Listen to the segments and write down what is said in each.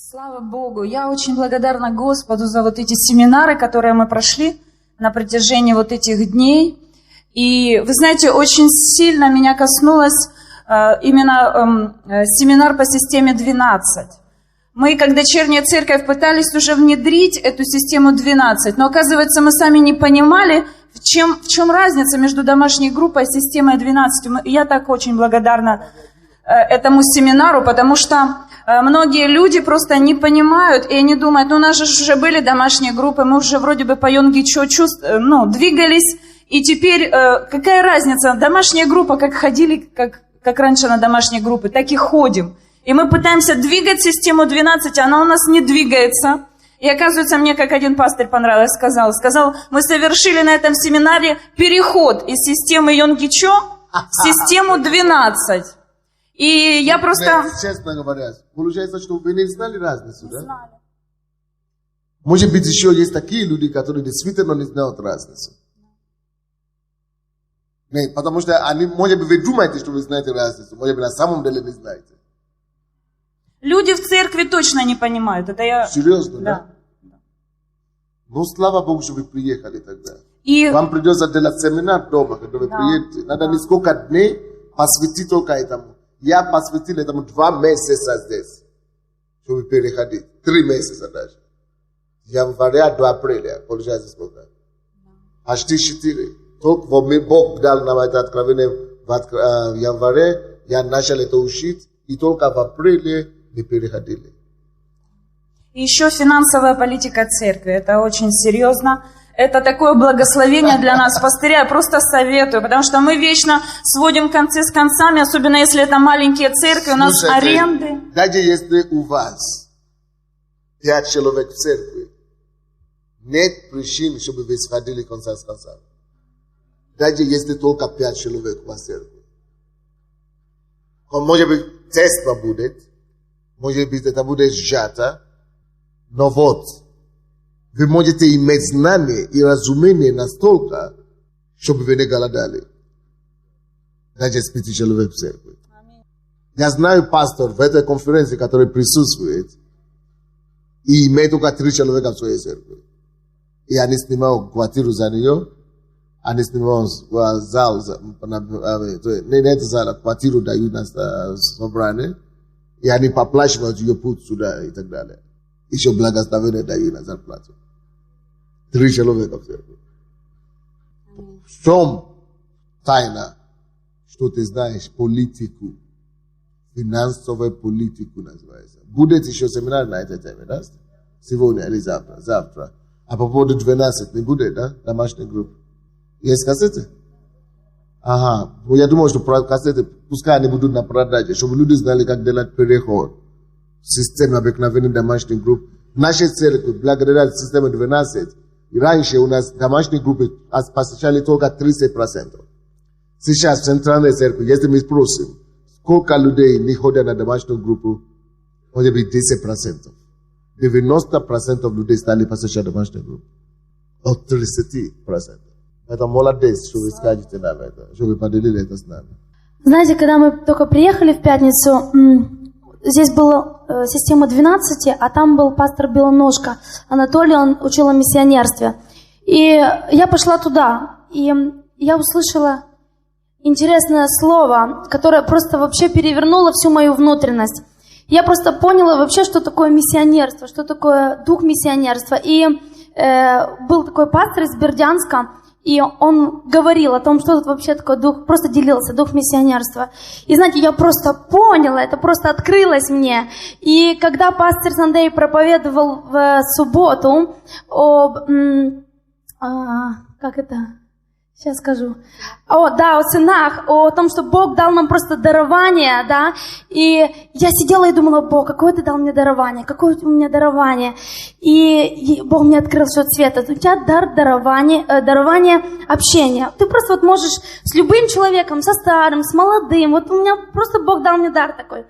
Слава Богу! Я очень благодарна Господу за вот эти семинары, которые мы прошли на протяжении вот этих дней. И, вы знаете, очень сильно меня коснулось именно семинар по системе 12. Мы, как дочерняя церковь, пытались уже внедрить эту систему 12, но, оказывается, мы сами не понимали, в чем разница между домашней группой и системой 12. Я так очень благодарна этому семинару, потому что многие люди просто не понимают, и они думают, у нас же уже были домашние группы, мы уже вроде бы по Йонгичо двигались, и теперь какая разница, домашняя группа, как ходили, как раньше на домашние группы, так и ходим. И мы пытаемся двигать систему 12, она у нас не двигается. И оказывается, мне как один пастырь понравилось, сказал, мы совершили на этом семинаре переход из системы Йонгичо в систему 12. И я просто... Честно говоря, получается, что вы не знали разницу, да? Знали. Может быть, еще есть такие люди, которые действительно не знают разницу. Нет, потому что они, может быть, вы думаете, что вы знаете разницу, может быть, на самом деле не знаете. Люди в церкви точно не понимают. Это я... Серьезно, да? Да. Ну, слава Богу, что вы приехали тогда. И... Вам придется делать семинар дома, когда вы приедете. Надо несколько дней посвятить только этому. Я посвятил этому 2 месяца здесь, чтобы переходить. 3 месяца даже. Января до апреля, получается сколько? Почти 4. Только Бог дал нам это откровение в январе, я начал это учить, и только в апреле мы переходили. И еще финансовая политика церкви. Это очень серьезно. Это такое благословение для нас, пастыря. Я просто советую, потому что мы вечно сводим концы с концами, особенно если это маленькие церкви, у нас аренды. Даже если у вас 5 человек в церкви, нет причин, чтобы вы сводили концы с концами. Даже если только 5 человек у вас в церкви. Может быть, тест будет, может быть, это будет сжато, но вот, вы можете иметь знание и разумение настолько, чтобы вы не голодали. Даже с 5 человек в церкви. Я знаю пастор в этой конференции, который присутствует, и имеет только 3 человека в своей церкви. И они снимают квартиру за нее, они снимают зал, не это зал, квартиру дают на собрание, и они поплачивают ее путь сюда и так далее. Еще благословение дают на зарплату. 3 человека в церкви. В чем тайна, что ты знаешь, политику, финансовую политику называется. Будет еще семинар на этой теме, да? Сегодня или завтра? Завтра. А по поводу 12 не будет, да? Домашней группы. Есть кассеты? Ага. Я думаю, что кассеты, пускай они будут на продаже, чтобы люди знали, как делать переход. Система обыкновенной домашней группы. В нашей церкви, благодаря системе 12, раньше у нас домашние группы посещали только 30%. Сейчас в центральной церкви, если мы спросим, сколько людей не ходят на домашнюю группу, может быть 10%. 90% людей стали посещать домашнюю группу. От 30%. Это молодец, что вы скажете нам это, что вы поделили это с нами. Знаете, когда мы только приехали в пятницу, здесь была система 12, а там был пастор Белоножка Анатолий, он учил о миссионерстве. И я пошла туда, и я услышала интересное слово, которое просто вообще перевернуло всю мою внутренность. Я просто поняла вообще, что такое миссионерство, что такое дух миссионерства. И был такой пастор из Бердянска, и он говорил о том, что тут вообще такое дух, просто делился, дух миссионерства. И знаете, я просто поняла, это просто открылось мне. И когда пастор Сандей проповедовал в субботу об... как это... Сейчас скажу. О сынах, о том, что Бог дал нам просто дарование, да. И я сидела и думала, Бог, какое ты дал мне дарование, какое у меня дарование. И Бог мне открыл все цвета. У тебя дарование общения. Ты просто вот можешь с любым человеком, со старым, с молодым. Вот у меня просто Бог дал мне дар такой.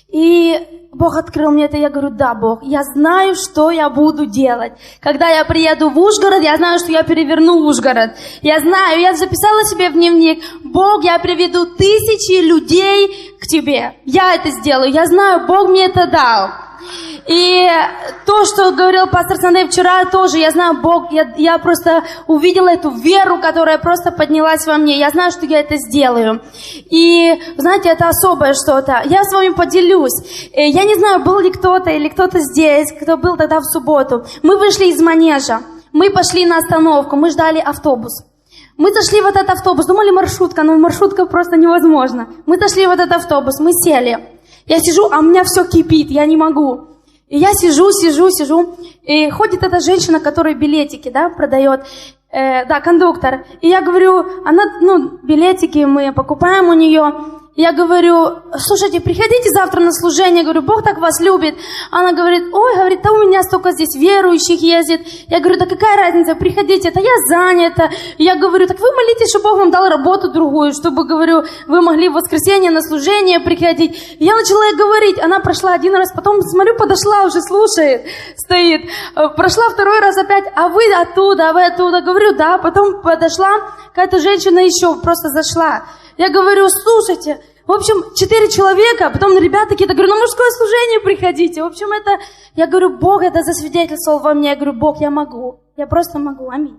И Бог открыл мне это, я говорю, да, Бог, я знаю, что я буду делать. Когда я приеду в Ужгород, я знаю, что я переверну Ужгород. Я знаю, я записала себе в дневник, Бог, я приведу 1000 людей к Тебе. Я это сделаю, я знаю, Бог мне это дал. И то, что говорил пастор Сандей вчера, тоже, я знаю, Бог, я просто увидела эту веру, которая просто поднялась во мне. Я знаю, что я это сделаю. И, знаете, это особое что-то. Я с вами поделюсь. Я не знаю, был ли кто-то или кто-то здесь, кто был тогда в субботу. Мы вышли из манежа, мы пошли на остановку, мы ждали автобус. Мы зашли в этот автобус, думали маршрутка, но маршрутка просто невозможно. Мы зашли в этот автобус, мы сели. Я сижу, а у меня все кипит, я не могу. И я сижу, и ходит эта женщина, которая билетики, да, продает, кондуктор. И я говорю, она, билетики мы покупаем у нее. Я говорю, слушайте, приходите завтра на служение. Я говорю, Бог так вас любит. Она говорит, да у меня столько здесь верующих ездит. Я говорю, да какая разница, приходите, это я занята. Я говорю, так вы молитесь, чтобы Бог вам дал работу другую, чтобы, говорю, вы могли в воскресенье на служение приходить. И я начала ей говорить, она прошла один раз, потом, смотрю, подошла, уже слушает, стоит. Прошла второй раз опять, а вы оттуда, Говорю, да, потом подошла, какая-то женщина еще просто зашла. Я говорю, слушайте, в общем, 4 человека, а потом ребята какие-то, говорю, на мужское служение приходите. В общем, я говорю, Бог это засвидетельствовал во мне. Я говорю, Бог, я просто могу, аминь.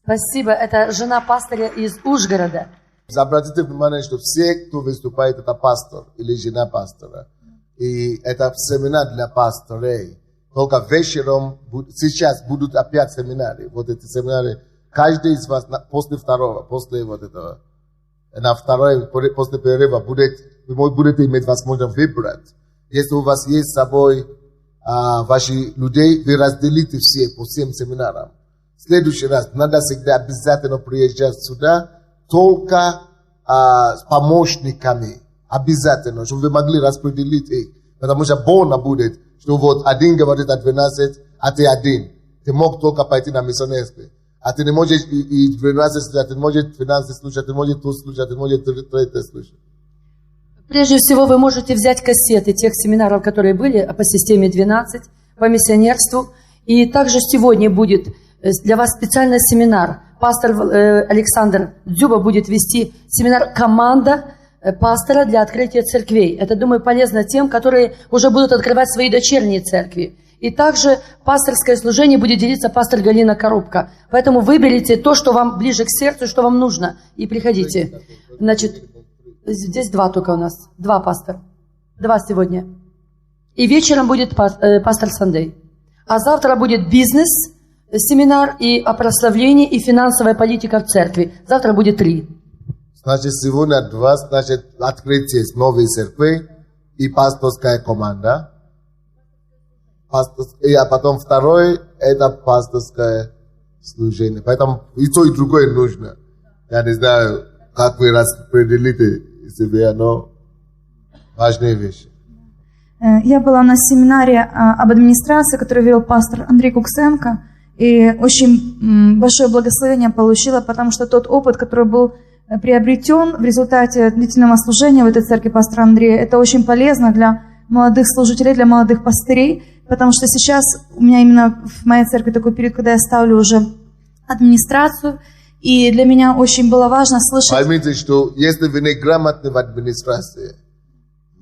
Спасибо, это жена пастыря из Ужгорода. Обратите внимание, что все, кто выступает, это пастор или жена пастора. И это семинар для пасторей. Только вечером, сейчас будут опять семинары. Вот эти семинары, каждый из вас после второго, после вот этого, на второй, после перерыва, вы будете иметь возможность выбрать. Если у вас есть с собой ваши людей, вы разделите все по всем семинарам. В следующий раз надо всегда обязательно приезжать сюда только с помощниками. Обязательно, чтобы вы могли распределить их. Потому что больно будет, что вот один говорит о 12, а ты один. Ты мог только пойти на миссионерство. А ты не можешь и 12 слушать, а ты не можешь 12 слушать, а ты не можешь тут слушать, а ты не можешь 3 слушать. Прежде всего, вы можете взять кассеты тех семинаров, которые были по системе 12, по миссионерству. И также сегодня будет для вас специальный семинар. Пастор Александр Дзюба будет вести семинар «Команда пастора для открытия церквей». Это, думаю, полезно тем, которые уже будут открывать свои дочерние церкви. И также пасторское служение будет делиться пастор Галина Коробка. Поэтому выберите то, что вам ближе к сердцу, что вам нужно, и приходите. Значит, здесь 2 только у нас. 2 пастора. 2 сегодня. И вечером будет пастор Сандей. А завтра будет бизнес-семинар и о прославлении, и финансовая политика в церкви. Завтра будет 3. Значит, сегодня 2, значит, открытие новой церкви и пасторская команда. А потом второе, это пасторское служение. Поэтому и то, и другое нужно. Я не знаю, как вы распределите себе, но важные вещи. Я была на семинаре об администрации, который вел пастор Андрей Куксенко. И очень большое благословение получила, потому что тот опыт, который был приобретен в результате длительного служения в этой церкви пастора Андрея, это очень полезно для молодых служителей, для молодых пастырей, потому что сейчас у меня именно в моей церкви такой период, когда я ставлю уже администрацию, и для меня очень было важно слышать... Поймите, что если вы не грамотны в администрации,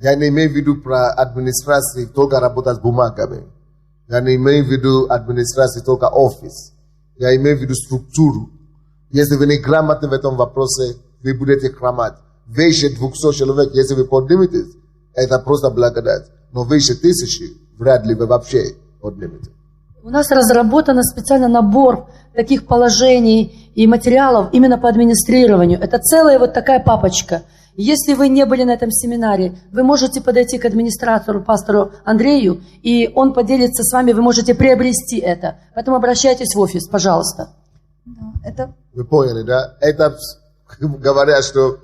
я не имею в виду про администрацию только работать с бумагами, я не имею в виду администрацию только офис, я имею в виду структуру. Если вы не грамотны в этом вопросе, вы будете хромать. Выше 200 человек, если вы подниметесь, это просто благодать. Но выше 1000 вряд ли вы вообще поднимете. У нас разработан специально набор таких положений и материалов именно по администрированию. Это целая вот такая папочка. Если вы не были на этом семинаре, вы можете подойти к администратору, пастору Андрею, и он поделится с вами, вы можете приобрести это. Поэтому обращайтесь в офис, пожалуйста. Вы поняли, да? Это говорят, что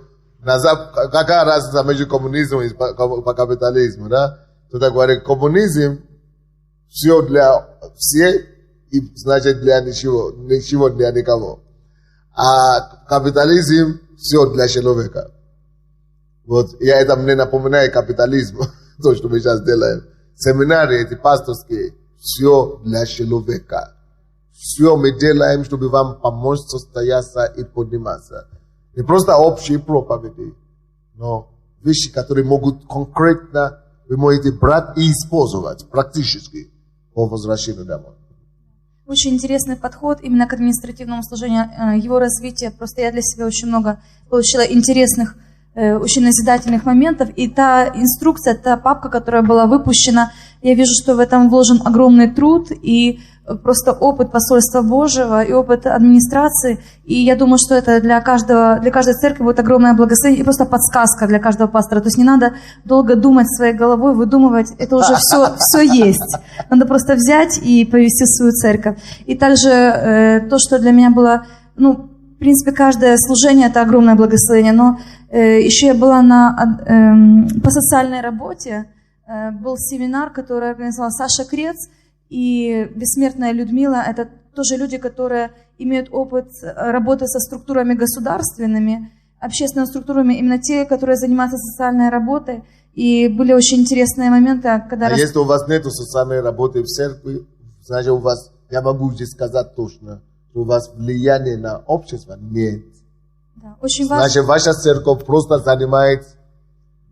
какая разница между коммунизмом и по капитализму, да? Кто-то говорит, коммунизм все для всех, и значит для ничего для никого. А капитализм все для человека. Вот, я это мне напоминаю капитализм, то, что мы сейчас делаем. Семинары эти пасторские, все для человека. Все мы делаем, чтобы вам помочь состояться и подниматься. Не просто общие проповеди, но вещи, которые могут конкретно вы можете брать и использовать практически по возвращению домой. Очень интересный подход именно к административному служению, его развитие. Просто я для себя очень много получила интересных, очень назидательных моментов. И та инструкция, та папка, которая была выпущена, я вижу, что в этом вложен огромный труд и просто опыт посольства Божьего и опыт администрации. И я думаю, что это для каждой церкви будет огромное благословение и просто подсказка для каждого пастора. То есть не надо долго думать своей головой, выдумывать. Это уже все есть. Надо просто взять и повести свою церковь. И также то, что для меня было, в принципе, каждое служение – это огромное благословение. Но еще я была по социальной работе. Был семинар, который организовал Саша Крец и бессмертная Людмила. Это тоже люди, которые имеют опыт работы со структурами государственными, общественными структурами, именно те, которые занимаются социальной работой. И были очень интересные моменты, когда... Если у вас нет социальной работы в церкви, значит, я могу здесь сказать точно, что у вас влияние на общество нет. Да, очень важно. Значит, ваша церковь просто занимает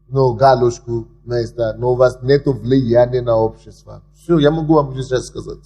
галочку места, но у вас нет влияния на общество. Все, я могу вам сейчас сказать.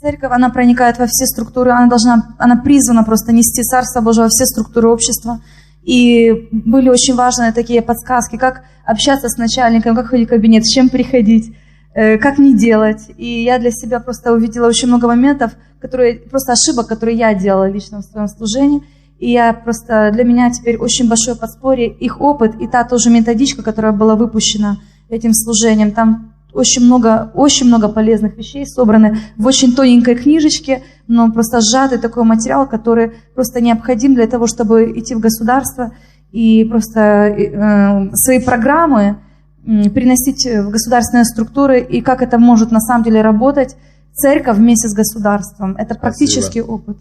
Церковь, она проникает во все структуры, она призвана просто нести Царство Божие во все структуры общества. И были очень важные такие подсказки, как общаться с начальником, как ходить в кабинет, с чем приходить, как не делать. И я для себя просто увидела очень много моментов, просто ошибок, которые я делала лично в своем служении. И для меня теперь очень большое подспорье их опыт и та тоже методичка, которая была выпущена этим служением. Там очень много полезных вещей собраны в очень тоненькой книжечке, но просто сжатый такой материал, который просто необходим для того, чтобы идти в государство и просто свои программы переносить в государственные структуры и как это может на самом деле работать церковь вместе с государством. Это практический опыт.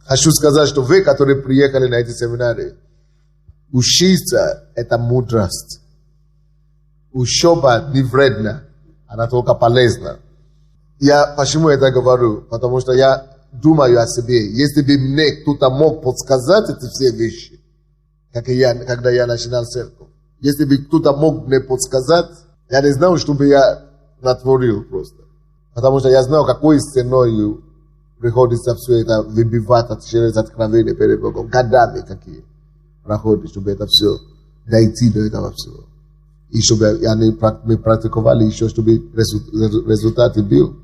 Хочу сказать, что вы, которые приехали на эти семинары, учиться – это мудрость. Учеба не вредна, она только полезна. Почему я это говорю? Потому что я думаю о себе. Если бы мне кто-то мог подсказать эти все вещи, когда я начинал церковь, если бы кто-то мог мне подсказать, я не знал, что бы я натворил просто. Потому что я знал, какой ценой приходится все это выбивать через откровение перед Богом. Годами какие проходят, чтобы это все дойти до этого всего. И чтобы мы практиковали еще, чтобы результат был.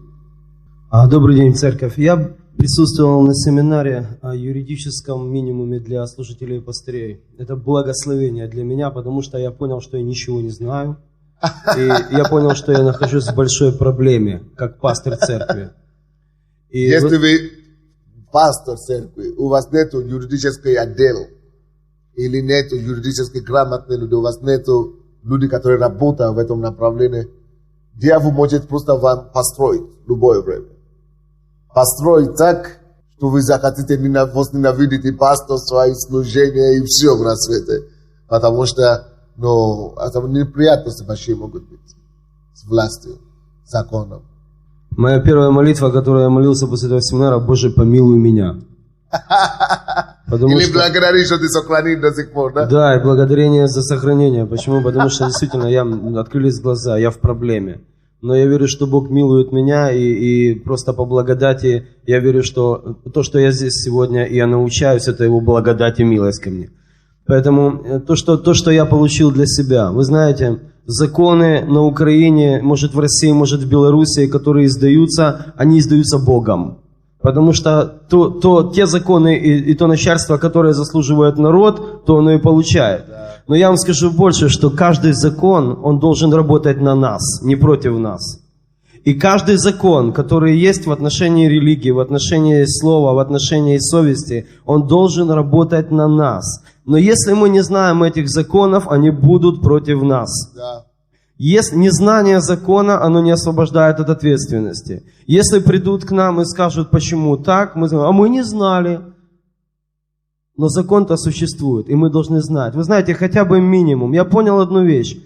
Добрый день, церковь. Я присутствовал на семинаре о юридическом минимуме для служителей и пастырей. Это благословение для меня, потому что я понял, что я ничего не знаю. И я понял, что я нахожусь в большой проблеме, как пастор церкви. Если вы пастор церкви, у вас нет юридический отдел, или нет юридически грамотных людей, у вас нет людей, которые работают в этом направлении, дьявол может просто вам построить в любое время. Построить так, что вы захотите возненавидеть и пасторство, и служение, и все на свете. Потому что это неприятности большие могут быть с властью, законом. Моя первая молитва, которую я молился после этого семинара: Боже, помилуй меня. Или благодаришь, что ты сохранил до сих пор, да? Да, и благодарение за сохранение. Почему? Потому что действительно открылись глаза, я в проблеме. Но я верю, что Бог милует меня, и просто по благодати я верю, что то, что я здесь сегодня, и я научаюсь, это Его благодать и милость ко мне. Поэтому то, что я получил для себя, вы знаете, законы на Украине, может в России, может в Белоруссии, которые издаются, они издаются Богом. Потому что те законы и то начальство, которое заслуживает народ, то оно и получает. Но я вам скажу больше, что каждый закон, он должен работать на нас, не против нас. И каждый закон, который есть в отношении религии, в отношении слова, в отношении совести, он должен работать на нас. Но если мы не знаем этих законов, они будут против нас. Да. Если незнание закона, оно не освобождает от ответственности. Если придут к нам и скажут, почему так, мы скажем, а мы не знали. Но закон-то существует, и мы должны знать. Вы знаете, хотя бы минимум. Я понял одну вещь.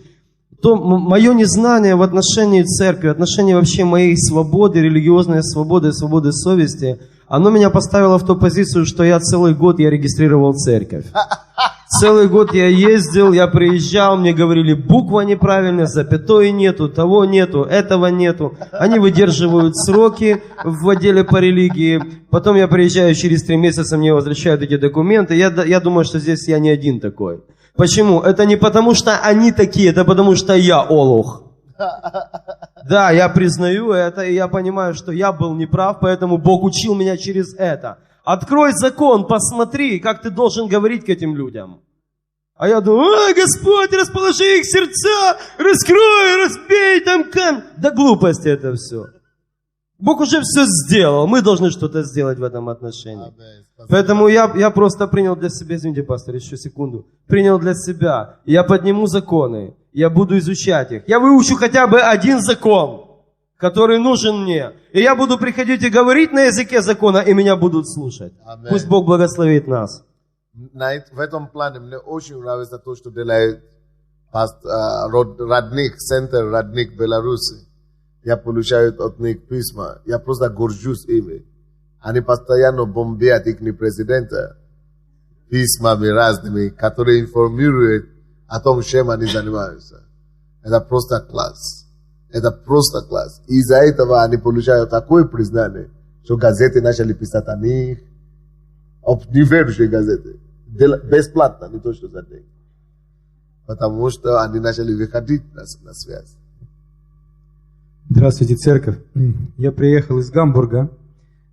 Мое незнание в отношении церкви, в отношении вообще моей свободы, религиозной свободы, свободы совести, оно меня поставило в ту позицию, что я целый год регистрировал церковь. Целый год я ездил, я приезжал, мне говорили, буква неправильная, запятой нету, того нету, этого нету. Они выдерживают сроки в отделе по религии. Потом я приезжаю через 3 месяца, мне возвращают эти документы. Я думаю, что здесь я не один такой. Почему? Это не потому, что они такие, это потому, что я олух. Да, я признаю это, и я понимаю, что я был неправ, поэтому Бог учил меня через это. Открой закон, посмотри, как ты должен говорить к этим людям. А я думаю, Господь, расположи их сердца, раскрой, разбей там камень. Да глупости это все. Бог уже все сделал, мы должны что-то сделать в этом отношении. Поэтому я просто принял для себя, извините, пастор, еще секунду, принял для себя, я подниму законы, я буду изучать их. Я выучу хотя бы один закон, который нужен мне. И я буду приходить и говорить на языке закона, и меня будут слушать. Amen. Пусть Бог благословит нас. В этом плане мне очень нравится то, что делает родник, центр родник Беларуси. Я получаю от них письма. Я просто горжусь ими. Они постоянно бомбят их президента письмами разными, которые информируют о том, чем они занимаются. Это просто класс. Это просто класс. И из-за этого они получают такое признание, что газеты начали писать о них. Неверующие газеты. Бесплатно, не то, что за деньги. Потому что они начали выходить на связь. Здравствуйте, церковь. Я приехал из Гамбурга,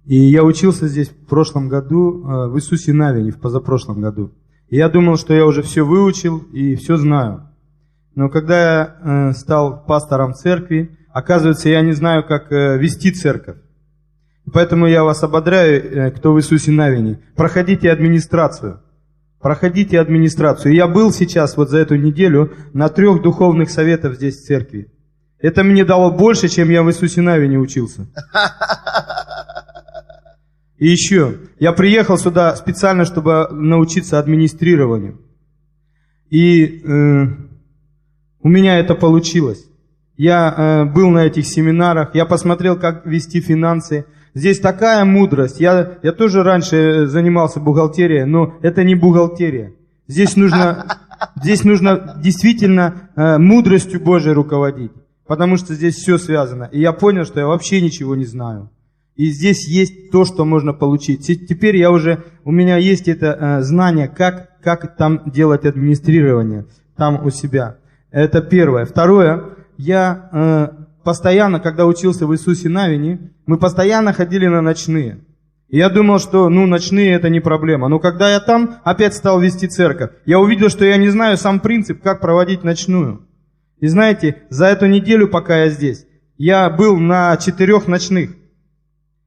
и я учился здесь в прошлом году, в Иисусе Навине, в позапрошлом году. И я думал, что я уже все выучил и все знаю. Но когда я стал пастором церкви, оказывается, я не знаю, как вести церковь. Поэтому я вас ободряю, кто в Иисусе Навине, проходите администрацию. Проходите администрацию. И я был сейчас вот за эту неделю на 3 духовных советах здесь в церкви. Это мне дало больше, чем я в Иисусе Навине учился. И еще, я приехал сюда специально, чтобы научиться администрированию. И у меня это получилось. Я был на этих семинарах, я посмотрел, как вести финансы. Здесь такая мудрость. Я тоже раньше занимался бухгалтерией, но это не бухгалтерия. Здесь нужно действительно мудростью Божией руководить. Потому что здесь все связано. И я понял, что я вообще ничего не знаю. И здесь есть то, что можно получить. Теперь у меня есть это знание, как там делать администрирование, там у себя. Это первое. Второе, я постоянно, когда учился в Иисусе Навине, мы постоянно ходили на ночные. И я думал, что ночные это не проблема. Но когда я там опять стал вести церковь, я увидел, что я не знаю сам принцип, как проводить ночную. И знаете, за эту неделю, пока я здесь, я был на 4 ночных.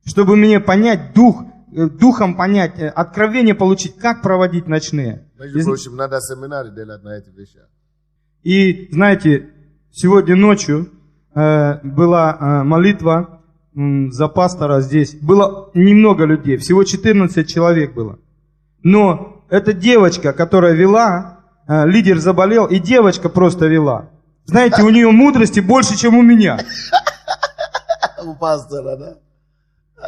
Чтобы мне понять, духом понять, откровение получить, как проводить ночные. Между прочим, надо семинары делать на эти вещи. И знаете, сегодня ночью была молитва за пастора здесь. Было немного людей, всего 14 человек было. Но эта девочка, которая вела, лидер заболел, и девочка просто вела. Знаете, у нее мудрости больше, чем у меня. У пастора, да?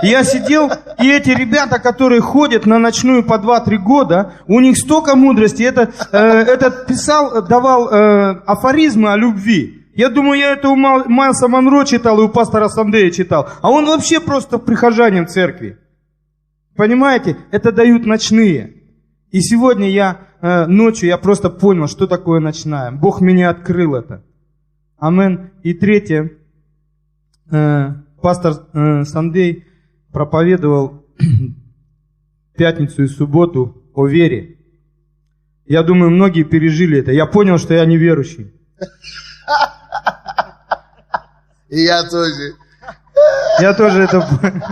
И я сидел, и эти ребята, которые ходят на ночную по 2-3 года, у них столько мудрости. Этот давал афоризмы о любви. Я думаю, я это у Майлса Монро читал и у пастора Сандея читал. А он вообще просто прихожанин церкви. Понимаете? Это дают ночные. И сегодня ночью я просто понял, что такое ночная. Бог меня открыл это. Амен. И третье. Пастор Сандей проповедовал пятницу и субботу о вере. Я думаю, многие пережили это. Я понял, что я неверующий. И я тоже. Я тоже это понял.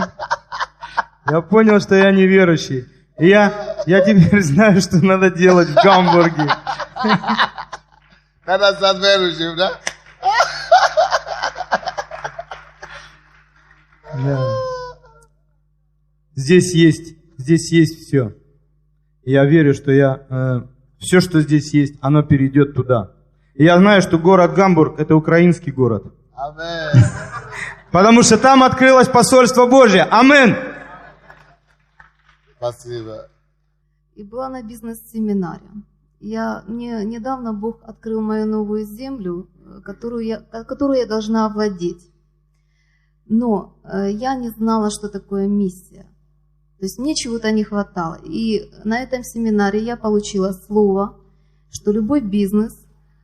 Я понял, что я неверующий. И я теперь знаю, что надо делать в Гамбурге. Надо стать верующим, да? Да. Здесь есть все. Я верю, что все, что здесь есть, оно перейдет туда. И я знаю, что город Гамбург – это украинский город. Амен. Потому что там открылось посольство Божье. Амен. Спасибо. И была на бизнес-семинаре. Мне недавно Бог открыл мою новую землю, которую я должна овладеть. Но я не знала, что такое миссия. То есть мне чего-то не хватало. И на этом семинаре я получила слово, что любой бизнес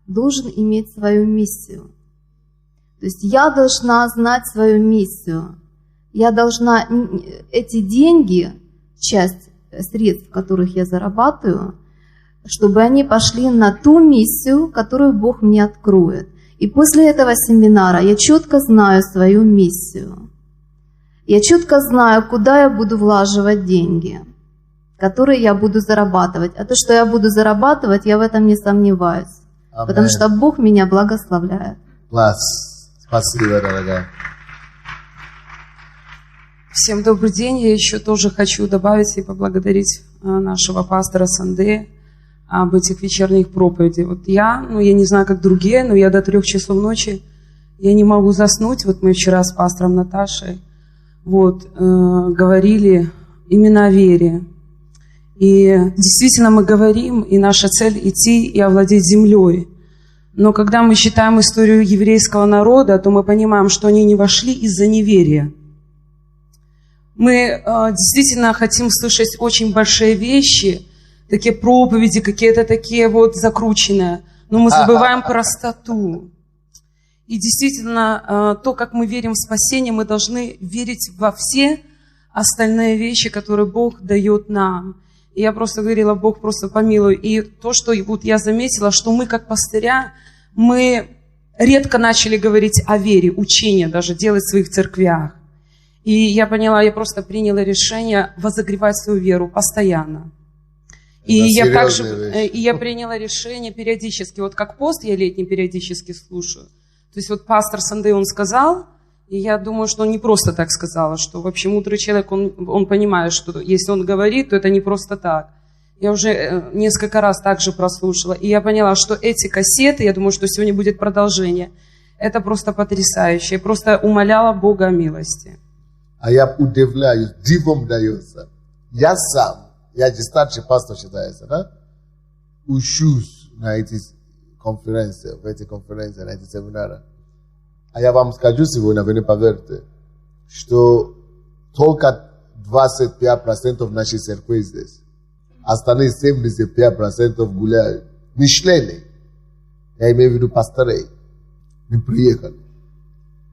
должен иметь свою миссию. То есть я должна знать свою миссию. Я должна эти деньги, часть средств, которых я зарабатываю, чтобы они пошли на ту миссию, которую Бог мне откроет. И после этого семинара я четко знаю свою миссию. Я четко знаю, куда я буду влаживать деньги, которые я буду зарабатывать. А то, что я буду зарабатывать, я в этом не сомневаюсь. Амен. Потому что Бог меня благословляет. Класс. Спасибо, дорогая. Всем добрый день. Я еще тоже хочу добавить и поблагодарить нашего пастора Санде об этих вечерних проповедях. Вот я не знаю, как другие, но я до 3 часов ночи я не могу заснуть. Вот мы вчера с пастором Наташей говорили именно о вере. И действительно мы говорим, и наша цель идти и овладеть землей. Но когда мы читаем историю еврейского народа, то мы понимаем, что они не вошли из-за неверия. Мы действительно хотим слышать очень большие вещи, такие проповеди, какие-то такие закрученные, но мы забываем простоту. И действительно, то, как мы верим в спасение, мы должны верить во все остальные вещи, которые Бог дает нам. И я просто говорила, Бог просто помилуй. И то, что я заметила, что мы как пастыря, мы редко начали говорить о вере, учение даже делать в своих церквях. И я поняла, я просто приняла решение возогревать свою веру постоянно. И я приняла решение периодически, как пост я летний периодически слушаю. То есть пастор Санде, он сказал, и я думаю, что он не просто так сказал, что вообще мудрый человек, он понимает, что если он говорит, то это не просто так. Я уже несколько раз также прослушала, и я поняла, что эти кассеты, я думаю, что сегодня будет продолжение, это просто потрясающе. Я просто умоляла Бога о милости. А я удивляюсь, дивом дается. Я сам, я же старший пастор считается, да? Учусь на эти конференции, на эти семинары. А я вам скажу сегодня, вы не поверите, что только 25% нашей церкви здесь. Остальные 75% гуляют. Не члены. Я имею в виду пасторей. Не приехали.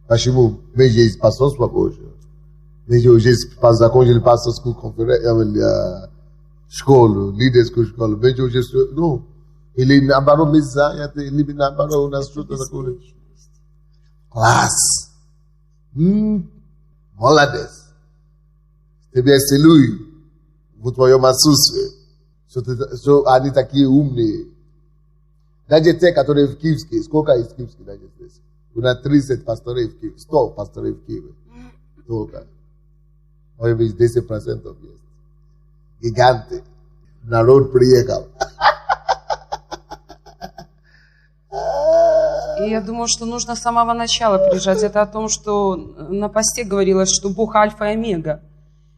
Почему? Мы есть пасторство Божие. Мы уже закончили пасторскую конференцию, школу, лидерскую школу. Мы уже, или наоборот, мы заняты, или наоборот, у нас что-то такое. Класс. Молодец. Тебе целую в твоем отсутствии. Что они такие умные. Даже те, которые в Киевске. Сколько из Киевских даже здесь? У нас 30 пасторей в Киеве. 100 пасторей в Киеве. Только. Может быть, 10% есть. Гиганты. Народ приехал. И я думаю, что нужно с самого начала приезжать. Это о том, что на посте говорилось, что Бог альфа и омега.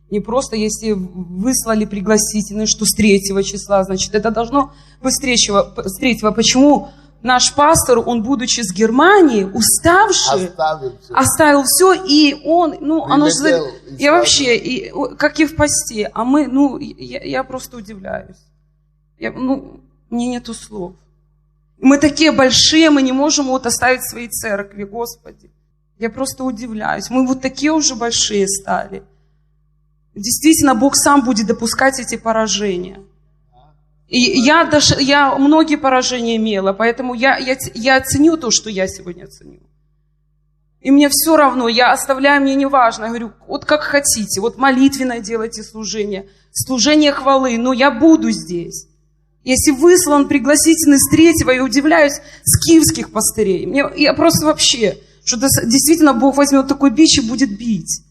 Не просто, если выслали пригласительные, что с 3 числа, значит, это должно быть с 3. Почему наш пастор, он, будучи с Германии, уставший, оставил все, и он, оно же, я вообще, как и в посте, а мы, я просто удивляюсь. Мне нету слов. Мы такие большие, мы не можем оставить свои церкви, Господи. Я просто удивляюсь. Мы такие уже большие стали. Действительно, Бог сам будет допускать эти поражения. И я многие поражения имела, поэтому я ценю то, что я сегодня ценю. И мне все равно, я оставляю, мне не важно. Я говорю, как хотите, молитвенное делайте служение хвалы, но я буду здесь. Если выслан пригласительный с 3, я удивляюсь, с киевских пастырей. Я просто вообще, что действительно Бог возьмет такой бич и будет бить.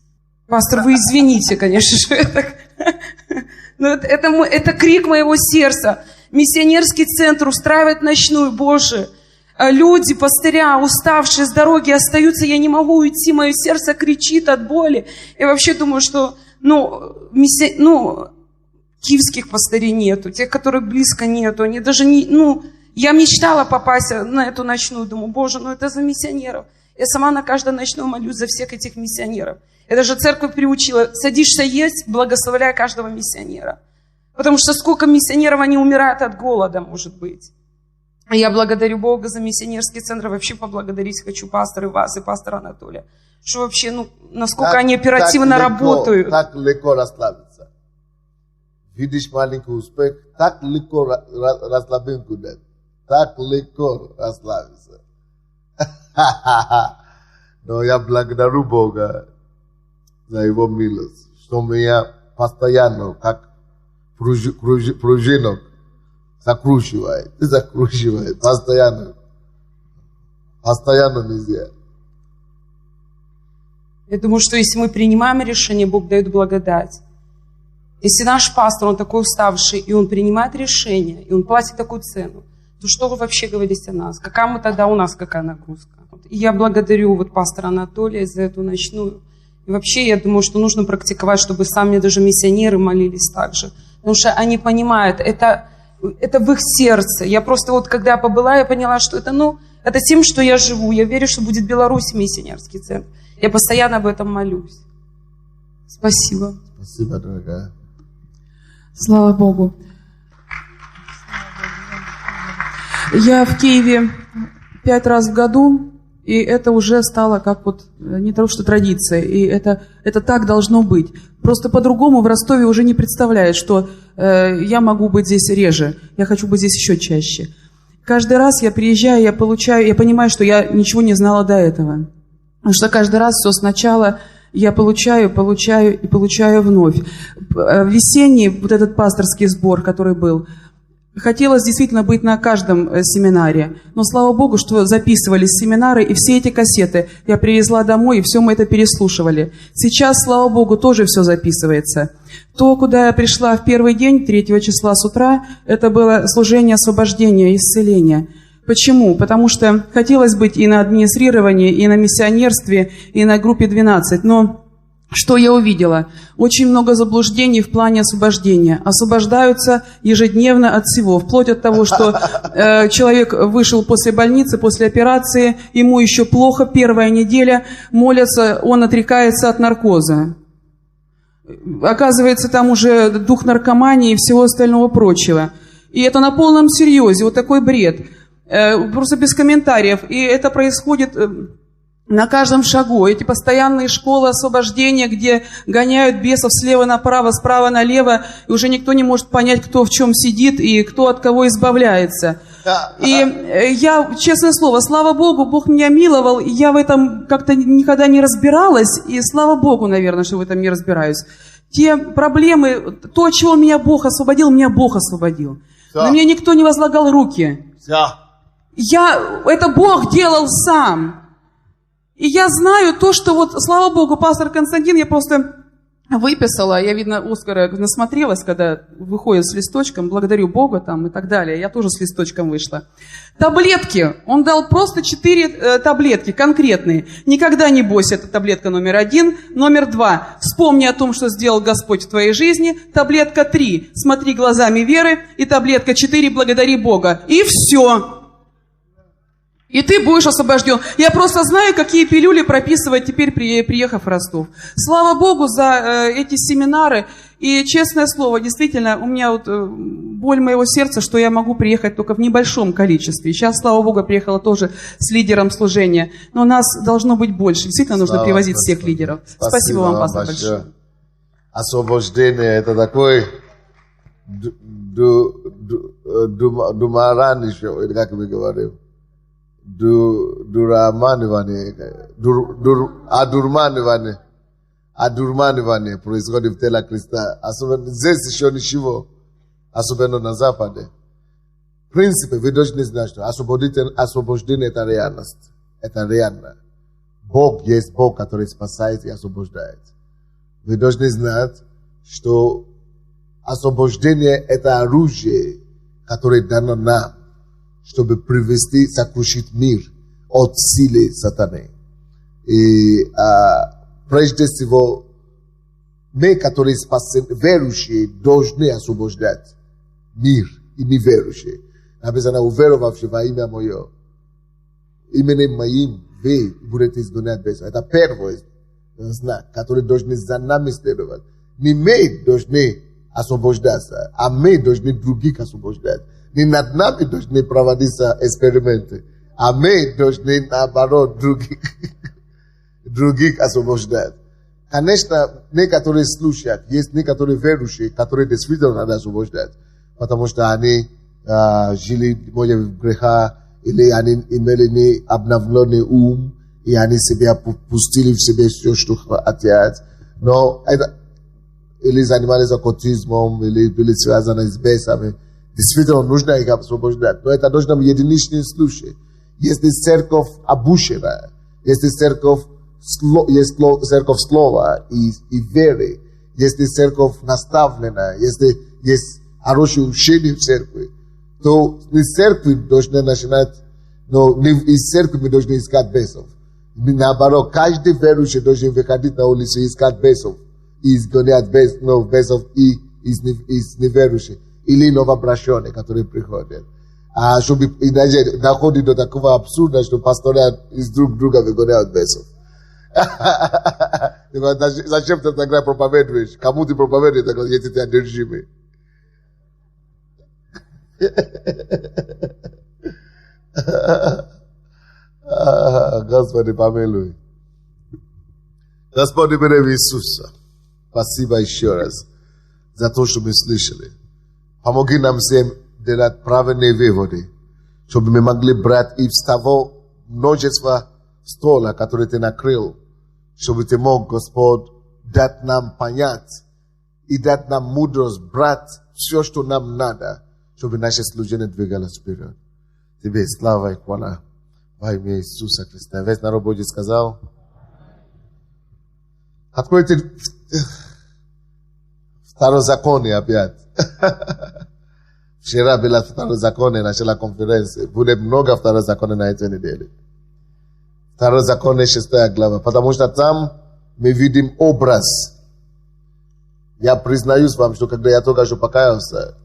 Пастор, вы извините, конечно же. Но это крик моего сердца. Миссионерский центр устраивает ночную, Боже. Люди, пастыря, уставшие с дороги остаются, я не могу уйти, мое сердце кричит от боли. Я вообще думаю, что, киевских пастырей нету, тех, которых близко нету. Они даже не, я мечтала попасть на эту ночную, думаю, Боже, это за миссионеров. Я сама на каждой ночной молюсь за всех этих миссионеров. Я даже церковь приучила, садишься есть, благословляя каждого миссионера. Потому что сколько миссионеров, они умирают от голода, может быть. Я благодарю Бога за миссионерский центр. Вообще поблагодарить хочу пастора вас и пастора Анатолия. Что вообще, насколько они оперативно работают. Так легко расслабиться. Видишь маленький успех, так легко расслабинку дать. Так легко расслабиться. Но я благодарю Бога за Его милость, что меня постоянно, как пружинок, закручивает, постоянно нельзя. Я думаю, что если мы принимаем решение, Бог дает благодать. Если наш пастор, он такой уставший, и он принимает решение, и он платит такую цену, то что вы вообще говорите о нас? Какая мы тогда, у нас какая нагрузка? И я благодарю пастора Анатолия за эту ночную. И вообще я думаю, что нужно практиковать, чтобы сами даже миссионеры молились так же. Потому что они понимают, это в их сердце. Я просто когда я побыла, я поняла, что это тем, что я живу. Я верю, что будет в Беларуси миссионерский центр. Я постоянно об этом молюсь. Спасибо. Спасибо, дорогая. Слава Богу. Я в Киеве 5 раз в году, и это уже стало как не то что традиция, и это так должно быть. Просто по-другому в Ростове уже не представляют, что я могу быть здесь реже, я хочу быть здесь еще чаще. Каждый раз я приезжаю, я понимаю, что я ничего не знала до этого. Потому что каждый раз все сначала я получаю и получаю вновь. Весенний этот пасторский сбор, который был, хотелось действительно быть на каждом семинаре. Но слава Богу, что записывались семинары, и все эти кассеты я привезла домой, и все мы это переслушивали. Сейчас, слава Богу, тоже все записывается. То, куда я пришла в первый день, 3 числа с утра, это было служение освобождения, исцеления. Почему? Потому что хотелось быть и на администрировании, и на миссионерстве, и на группе 12. Но что я увидела? Очень много заблуждений в плане освобождения. Освобождаются ежедневно от всего. Вплоть от того, что человек вышел после больницы, после операции, ему еще плохо, 1-я неделя, молятся, он отрекается от наркоза. Оказывается, там уже дух наркомании и всего остального прочего. И это на полном серьезе, такой бред. Просто без комментариев. И это происходит на каждом шагу. Эти постоянные школы освобождения, где гоняют бесов слева направо, справа налево, и уже никто не может понять, кто в чем сидит и кто от кого избавляется. И я, честное слово, слава Богу, Бог меня миловал, и я в этом как-то никогда не разбиралась, и слава Богу, наверное, что в этом не разбираюсь. Те проблемы, то, от чего меня Бог освободил, меня Бог освободил. На меня никто не возлагал руки. Это Бог делал сам. И я знаю то, что слава Богу, пастор Константин, я просто выписала, я, видно, Оскара насмотрелась, когда выходит с листочком, благодарю Бога там и так далее. Я тоже с листочком вышла. Таблетки. Он дал просто 4 таблетки конкретные. Никогда не бойся, это таблетка номер 1. Номер 2. Вспомни о том, что сделал Господь в твоей жизни. Таблетка 3. Смотри глазами веры. И таблетка 4. Благодари Бога. И все. И ты будешь освобожден. Я просто знаю, какие пилюли прописывать теперь, приехав в Ростов. Слава Богу за эти семинары. И, честное слово, действительно, у меня боль моего сердца, что я могу приехать только в небольшом количестве. Сейчас, слава Богу, приехала тоже с лидером служения. Но нас должно быть больше. Действительно, нужно привозить всех лидеров. Спасибо вам, пастор, большое. Освобождение – это такой думаран еще, или как мы говорим. Одурманивание происходит в теле Христа. Особенно здесь еще ничего. Особенно на Западе. В принципе, вы должны знать, что освобождение – это реальность. Это реально. Бог есть Бог, который спасает и освобождает. Вы должны знать, что освобождение – это оружие, которое дано нам, чтобы привести, сокрушить мир от силы сатаны. И прежде всего, Мы, которые верующие, должны освобождать мир и неверующие. Написано, уверовавшие во имя Мое, именем Моим вы будете изгонять бесов. Это первый знак, который должны за нами следовать. Не мы должны освобождаться, а мы должны других освобождать. Не над нами должны проводиться эксперименты, а мы должны, наоборот, других освобождать. Конечно, некоторые слушают, есть некоторые верующие, которые действительно надо освобождать, потому что они жили, может, в греха, или они имели необновленный ум, и они себя пустили в себе все, что хотят. Но это, или занимались оккультизмом, или были связаны с бесами. Действительно, нужно их освобождать. Но это должно быть единичный случай. Если церковь обучена, если церковь слова и веры, если церковь наставлена, если есть хорошее учение в церкви, то из церкви должны начинать, но не из церкви мы должны искать бесов. Наоборот, каждый верующий должен выходить на улицу и искать бесов. И изгонять бесов и из неверующих. Или новообращенные, которые приходят. Чтобы иначе доходит до такого абсурда, что пасторы из друг друга выгоняют бесов. Зачем ты тогда проповедуешь? Кому ты проповедуешь, если ты одержимый? Господи, помилуй. Господи, именем Иисуса, спасибо еще раз за то, что мы слышали. Помоги нам всем делать правильные выводы, чтобы мы могли брать из того множества стола, который ты накрыл, чтобы ты мог, Господь, дать нам понять и дать нам мудрость брать все, что нам надо, чтобы наше служение двигалось вперед. Тебе слава и хвала во имя Иисуса Христа. Весь народ Божий сказал. Откройте Второзаконие опять. Вчера было Второзаконие, начала конференция. Будет много Второзакония на этой неделе. Второзаконие 6 глава. Потому что там мы видим образ. Я признаюсь вам, что когда я только что покаялся,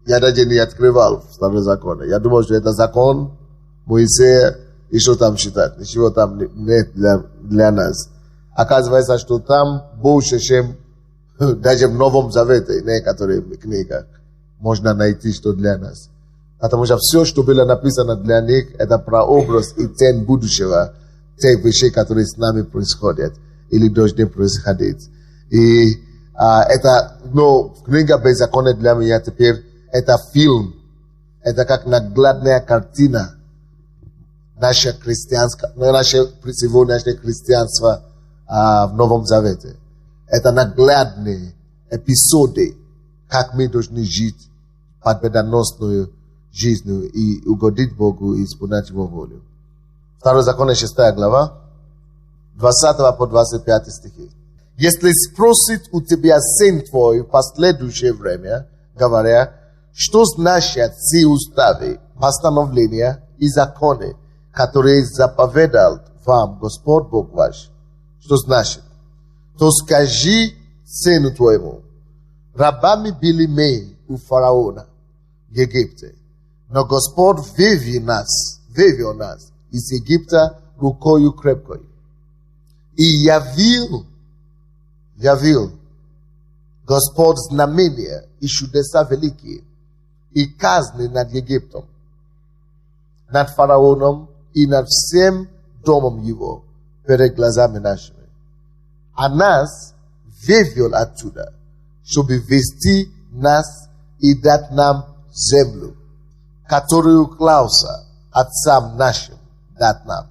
я даже не открывал Второзаконие. Я думал, что это закон Моисея, и что там читать. Ничего там нет для нас. Оказывается, что там больше, чем даже в Новом Завете, некоторые книги, можно найти, что для нас. Потому что все, что было написано для них, это прообраз и тень будущего, тех вещей, которые с нами происходят или должны происходить. И это, книга Беззакония для меня теперь это фильм, это как наглядная картина наше сегодняшнее христианство в Новом Завете. Это наглядные эпизоды, как мы должны жить победоносную жизнью и угодить Богу и исполнять Его волю. Второзаконие 6 глава, 20 по 25 стихи. Если спросит у тебя сын твой в последующее время, говоря, что значат все уставы, постановления и законы, которые заповедал вам Господь Бог ваш, что значит? То скажи сыну твоему, рабами были мы у фараона в Египте, но Господь вывел нас из Египта рукою крепкой. И явил Господь знамения и чудеса великие, и казни над Египтом, над фараоном и над всем домом его перед глазами нашими. А нас вывел оттуда, чтобы вести нас и дать нам землю, которую клялся отцам нашим дать нам.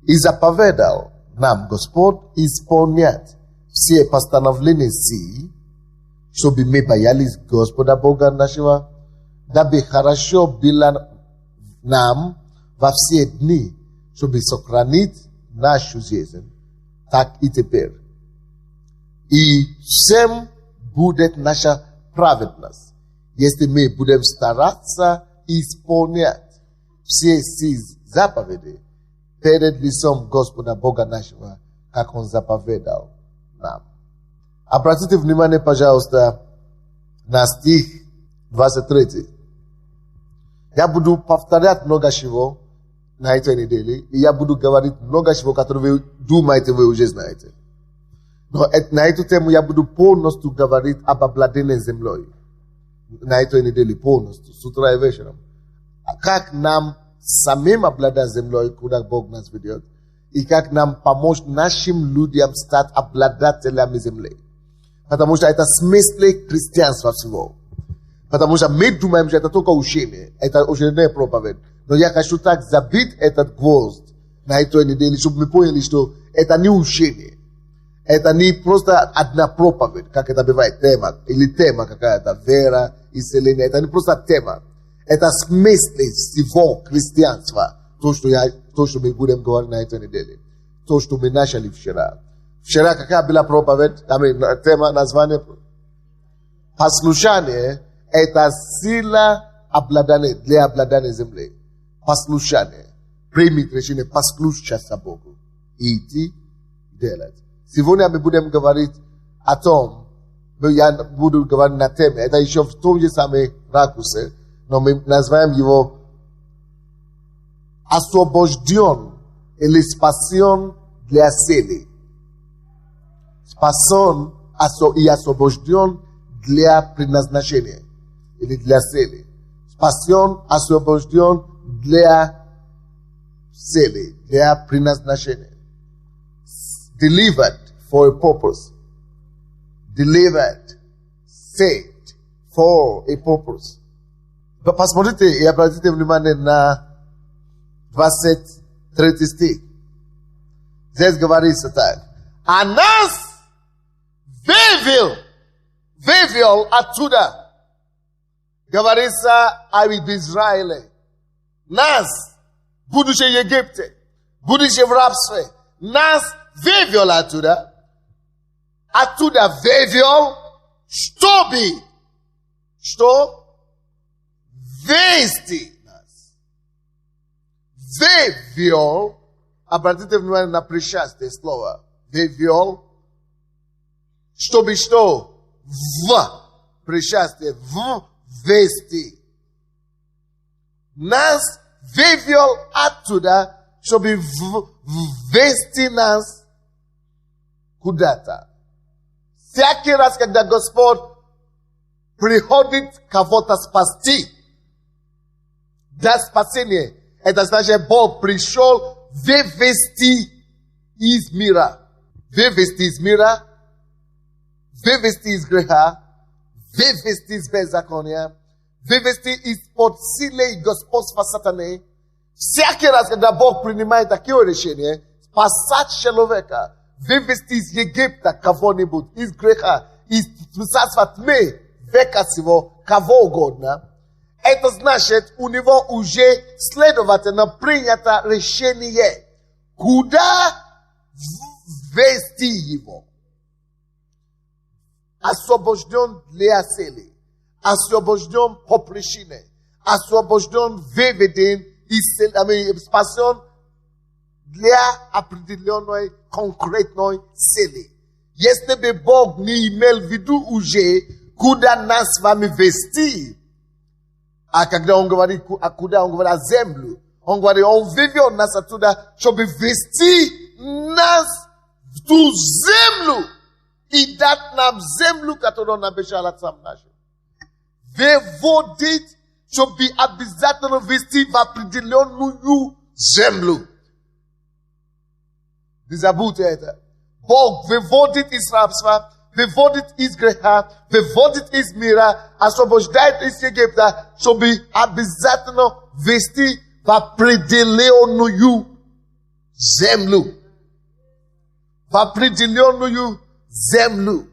И заповедал нам Господь исполнять все постановления сии, чтобы мы боялись Господа Бога нашего, дабы хорошо было нам во все дни, чтобы сохранить нашу жизнь, так и теперь. И всем будет наша праведность, если мы будем стараться исполнять все сии заповеди перед лицом Господа Бога нашего, как Он заповедал нам. Обратите внимание, пожалуйста, на стих 23. Я буду повторять много чего на этой неделе, и я буду говорить много чего, которые вы думаете, вы уже знаете. Но на эту тему я буду полностью говорить об обладании землей. На этой неделе полностью, с утра и вечером. Как нам самим обладать землей, куда Бог нас ведет, и как нам помочь нашим людям стать обладателями земли. Потому что это смысл христианства всего. Потому что мы думаем, что это только учение. Это уже не проповедь. Но я хочу так забить этот гвоздь на этой неделе, чтобы мы поняли, что это не учение. Это не просто одна проповедь, как это бывает, тема. Или тема какая-то, вера, исцеление. Это не просто тема. Это смысл всего христианства. То, что мы будем говорить на этой неделе. То, что мы начали вчера. Вчера какая была проповедь? Тема, название? Послушание – это сила обладания, для обладания земли. Послушание. Примите решение послушаться Богу. И идти делать. Сегодня мы будем говорить о том, я буду говорить на теме, это еще в том же самом ракурсе, но мы называем его освобожден или спасен для цели. Спасен и освобожден для предназначения или для цели. Спасен, освобожден для цели, для предназначения. Delivered for a purpose. Delivered, saved for a purpose. Посмотрите и обратите внимание на 23 стих. Здесь говорится так. А нас вывел оттуда. Говорится об Израиле. Нас, будучи в Египте, будучи в рабстве, нас вывел оттуда. Оттуда вывел, чтобы вести нас. Вывел, обратите внимание на причастие слова. Вывел, чтобы что? В причастие, в вести. Нас вывел оттуда, чтобы ввести нас куда-то. Всякий раз, когда Господь приходит кого-то спасти, дать спасение, это значит, Бог пришел вывести из мира. Вывести из мира, вывести из греха, вывести из беззакония, вывести из-под силы и господства сатаны. Всякий раз, когда Бог принимает такое решение, спасать человека, вывести из Египта кого-нибудь, из греха, из царства тьмы, века сего, кого угодно, это значит, у него уже, следовательно, принято решение, куда ввести его. Освобожден для цели, освобожден по причине, освобожден, выведен, спасен для определенной конкретной цели. Если бы Бог не имел в виду уже, куда нас с вами вести, а когда он говорит, куда он говорит о землю, он говорит, он вывел нас оттуда, чтобы вести нас в ту землю и дать нам землю, которую он обещал отцам нашим. Выводить, чтобы обязательно вести в определенную землю. Не забудьте это. Бог выводит из рабства, выводит из греха, выводит из мира, освобождает из Египта, чтобы обязательно вести в определенную землю. В определенную землю.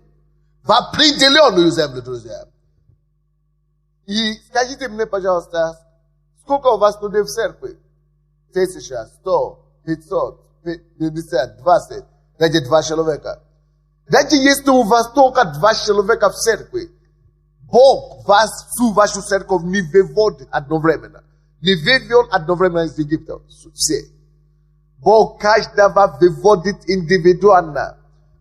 В определенную землю, друзья. И скажите мне, пожалуйста, сколько у вас людей в церкви? 1000, 100, 500, 50, 20. Дайте 2 человека. Дайте, если у вас только 2 человека в церкви, Бог вас всю вашу церковь не выводит одновременно. Не вывел одновременно из Египта. Все. Бог каждого выводит индивидуально.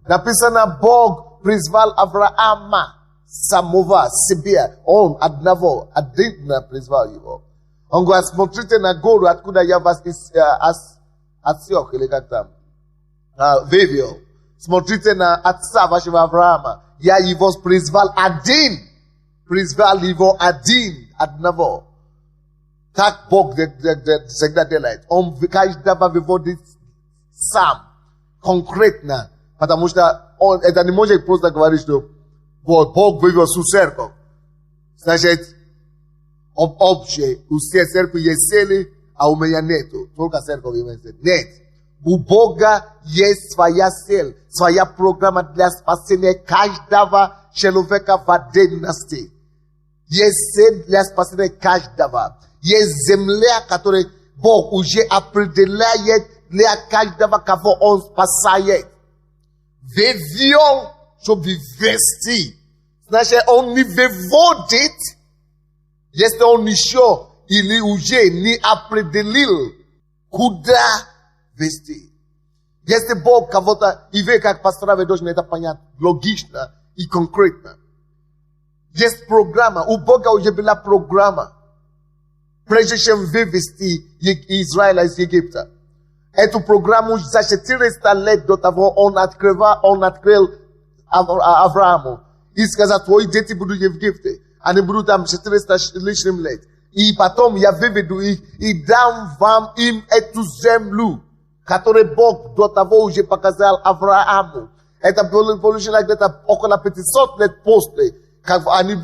Написано, Бог призвал Авраама, самого себя, он одного, один призвал его. Он говорит, смотрите на гору, откуда я вас отсек, или как там, вывел. Смотрите на отца вашего Авраама. Я его призвал один. Призвал его один, одного. Так Бог всегда делает. Он каждого выводит сам, конкретно. Потому что он, это не может просто говорить, что вот Бог вывел всю церковь. Значит, общее. У всех церкви есть цели, а у меня нету. Только церковь имеет цель. Нет. У Бога есть своя цель, своя программа для спасения каждого человека в отдельности. Есть цель для спасения каждого. Есть земля, которую Бог уже определяет для каждого, кого Он спасает. Вывел, чтобы вести. Значит, Он не выводит, если Он еще или уже не определил, куда вести. Если Бог кого-то, и вы как пастора, вы должны это понять логично и конкретно. Есть программа, у Бога уже была программа, прежде чем вывести Израиля из Египта. Эту программу за 400 лет до того он открыл Аврааму. И сказал, твои дети будут в Египте. Они будут там 400 с лишним лет. И потом я выведу их и дам вам им эту землю, которую Бог до того уже показал Аврааму. Это получилось где-то около 500 лет после, как они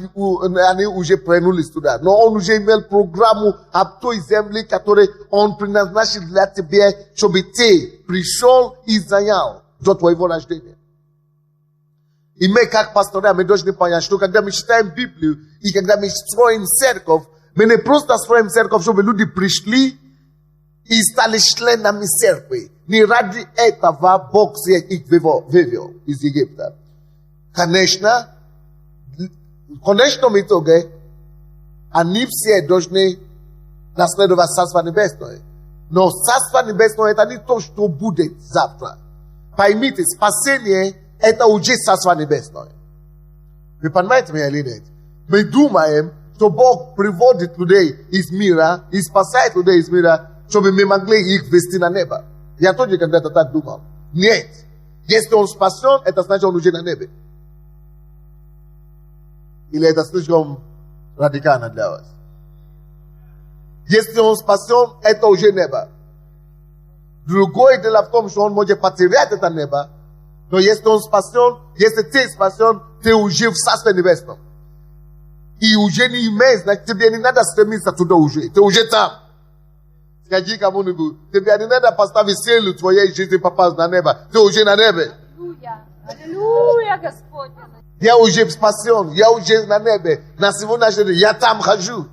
уже вернулись туда. Но он уже имел программу об той земле, которую он предназначил для тебя, чтобы ты пришел и занял до твоего рождения. И мы, как пастора, мы должны понять, что когда мы читаем Библию, и когда мы строим церковь, мы не просто строим церковь, чтобы люди пришли и стали членами церкви. Не ради этого Бог их вывел из Египта. Конечно, в конечном итоге, они все должны наследовать Царство Небесное. Но Царство Небесное это не то, что будет завтра. Поймите, спасение это уже Царство Небесное. Вы понимаете меня или нет? Мы думаем, что Бог приводит людей из мира и спасает людей из мира, чтобы мы могли их вести на небо. Я тоже когда-то так думал. Нет. Если он спасен, это значит он уже на небе. Или это слишком радикально для вас? Если он спасен, это уже небо. Другое дело в том, что он может потерять это небо, но если он спасен, если ты спасен, ты уже в Царстве Небесном. И уже не имеешь, значит, тебе не надо стремиться туда уже. Ты уже там. Скажи кому-нибудь, тебе не надо поставить целью твоей жизни попасть на небо. Ты уже на небе. Аллилуйя, Господь. Я уже спасен, я уже на небе. На сегодняшний день я там хожу.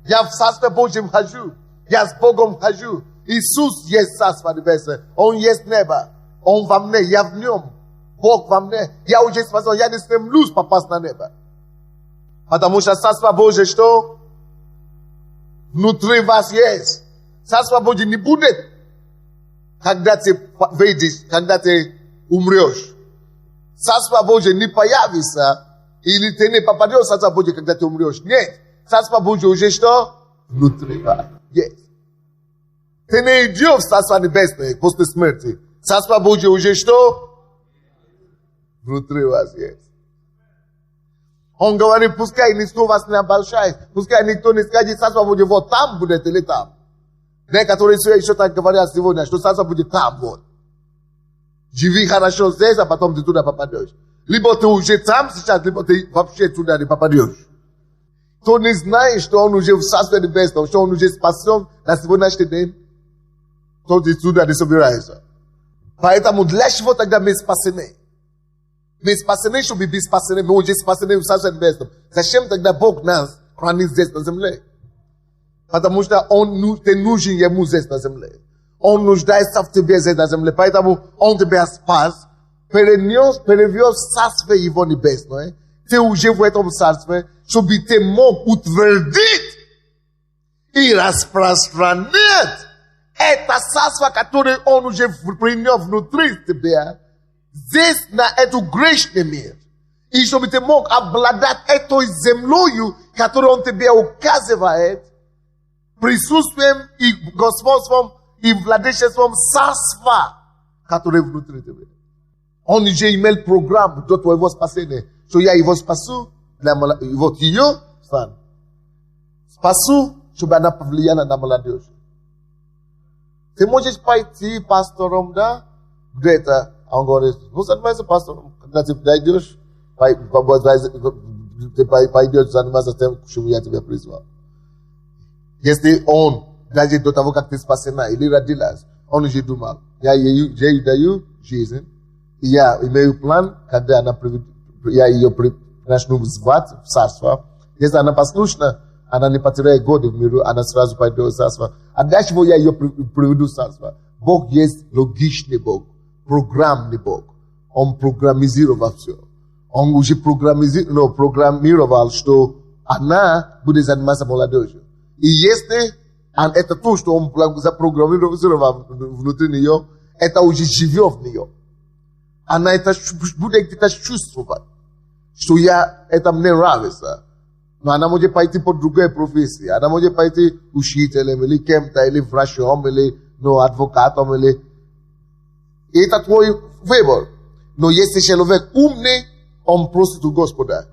Я в Царстве Божьем хожу. Я с Богом хожу. Иисус есть Царство Небесное. Он есть небо. Он во мне, я в нем. Бог во мне. Я уже спасен, я не стремлюсь попасть на небо. Потому что Царство Божье что? Внутри вас есть. Царство Божье не будет, когда ты выйдешь, когда ты умрешь. Царство Божье не появится, или ты не попадешь в Царство Божье, когда ты умрешь. Нет. Царство Божье уже что? Внутри вас есть. Ты не идешь в Царство Небесное после смерти. Царство Божье уже что? Внутри вас есть. Он говорит, пускай никто вас не обольщает, пускай никто не скажет, Царство Божье вот там будет или там. Некоторые еще так говорят сегодня, что Царство будет там вот. Живи хорошо здесь, а потом ты туда попадешь. Либо ты уже там сейчас, либо ты вообще туда не попадешь. Кто не знает, что он уже в Царстве Небесном, что он уже спасен на сегодняшний день, то ты туда не собираешься. Поэтому для чего тогда мы спасены? Мы спасены, чтобы быть спасены, мы уже спасены в Царстве Небесном. Зачем тогда Бог нас хранит здесь на земле? Потому что ты нужен ему здесь на земле. Он нуждается в тебе здесь на земле. Поэтому он тебя спас, перевез в Царстве его небесное. Ты уже в этом Царстве, чтобы ты мог утвердить и распространять это Царство, которое он уже принял внутри тебя, здесь, на эту грешный мир. И чтобы ты мог обладать этой землею, которую Он тебе указывает, присутствием и господством, и владычеством царства, которое внутри тебя. Он уже имел программу до твоего спасения, что я его спасу, и вот ее спасу, чтобы она повлияла на молодежь. Ты можешь пойти пастором, да, где-то, а он говорит, ну, занимайся пастором, когда ты дойдешь, ты пойдешь заниматься тем, к чему я тебя призвал. Если он, даже до того, как ты спасена или родилась, он уже думал, я ей даю жизнь, и я имею план, когда я ее начну звать в царство. Если она послушна, она не потеряет годы в миру, она сразу пойдет в царство. А дальше я ее приведу в царство. Бог есть логичный Бог, программный Бог. Он программизировал все. Он уже программировал, что она будет заниматься молодежью. И если это то, что он запрограммировал внутри нее, это уже живет в нее. Она это будет где-то чувствовать, что это мне нравится. Но она может пойти по другой профессии. Она может пойти учителем, или кем-то, или врачом, или адвокатом, или... И это твой выбор. Но если человек умный, он просит у Господа.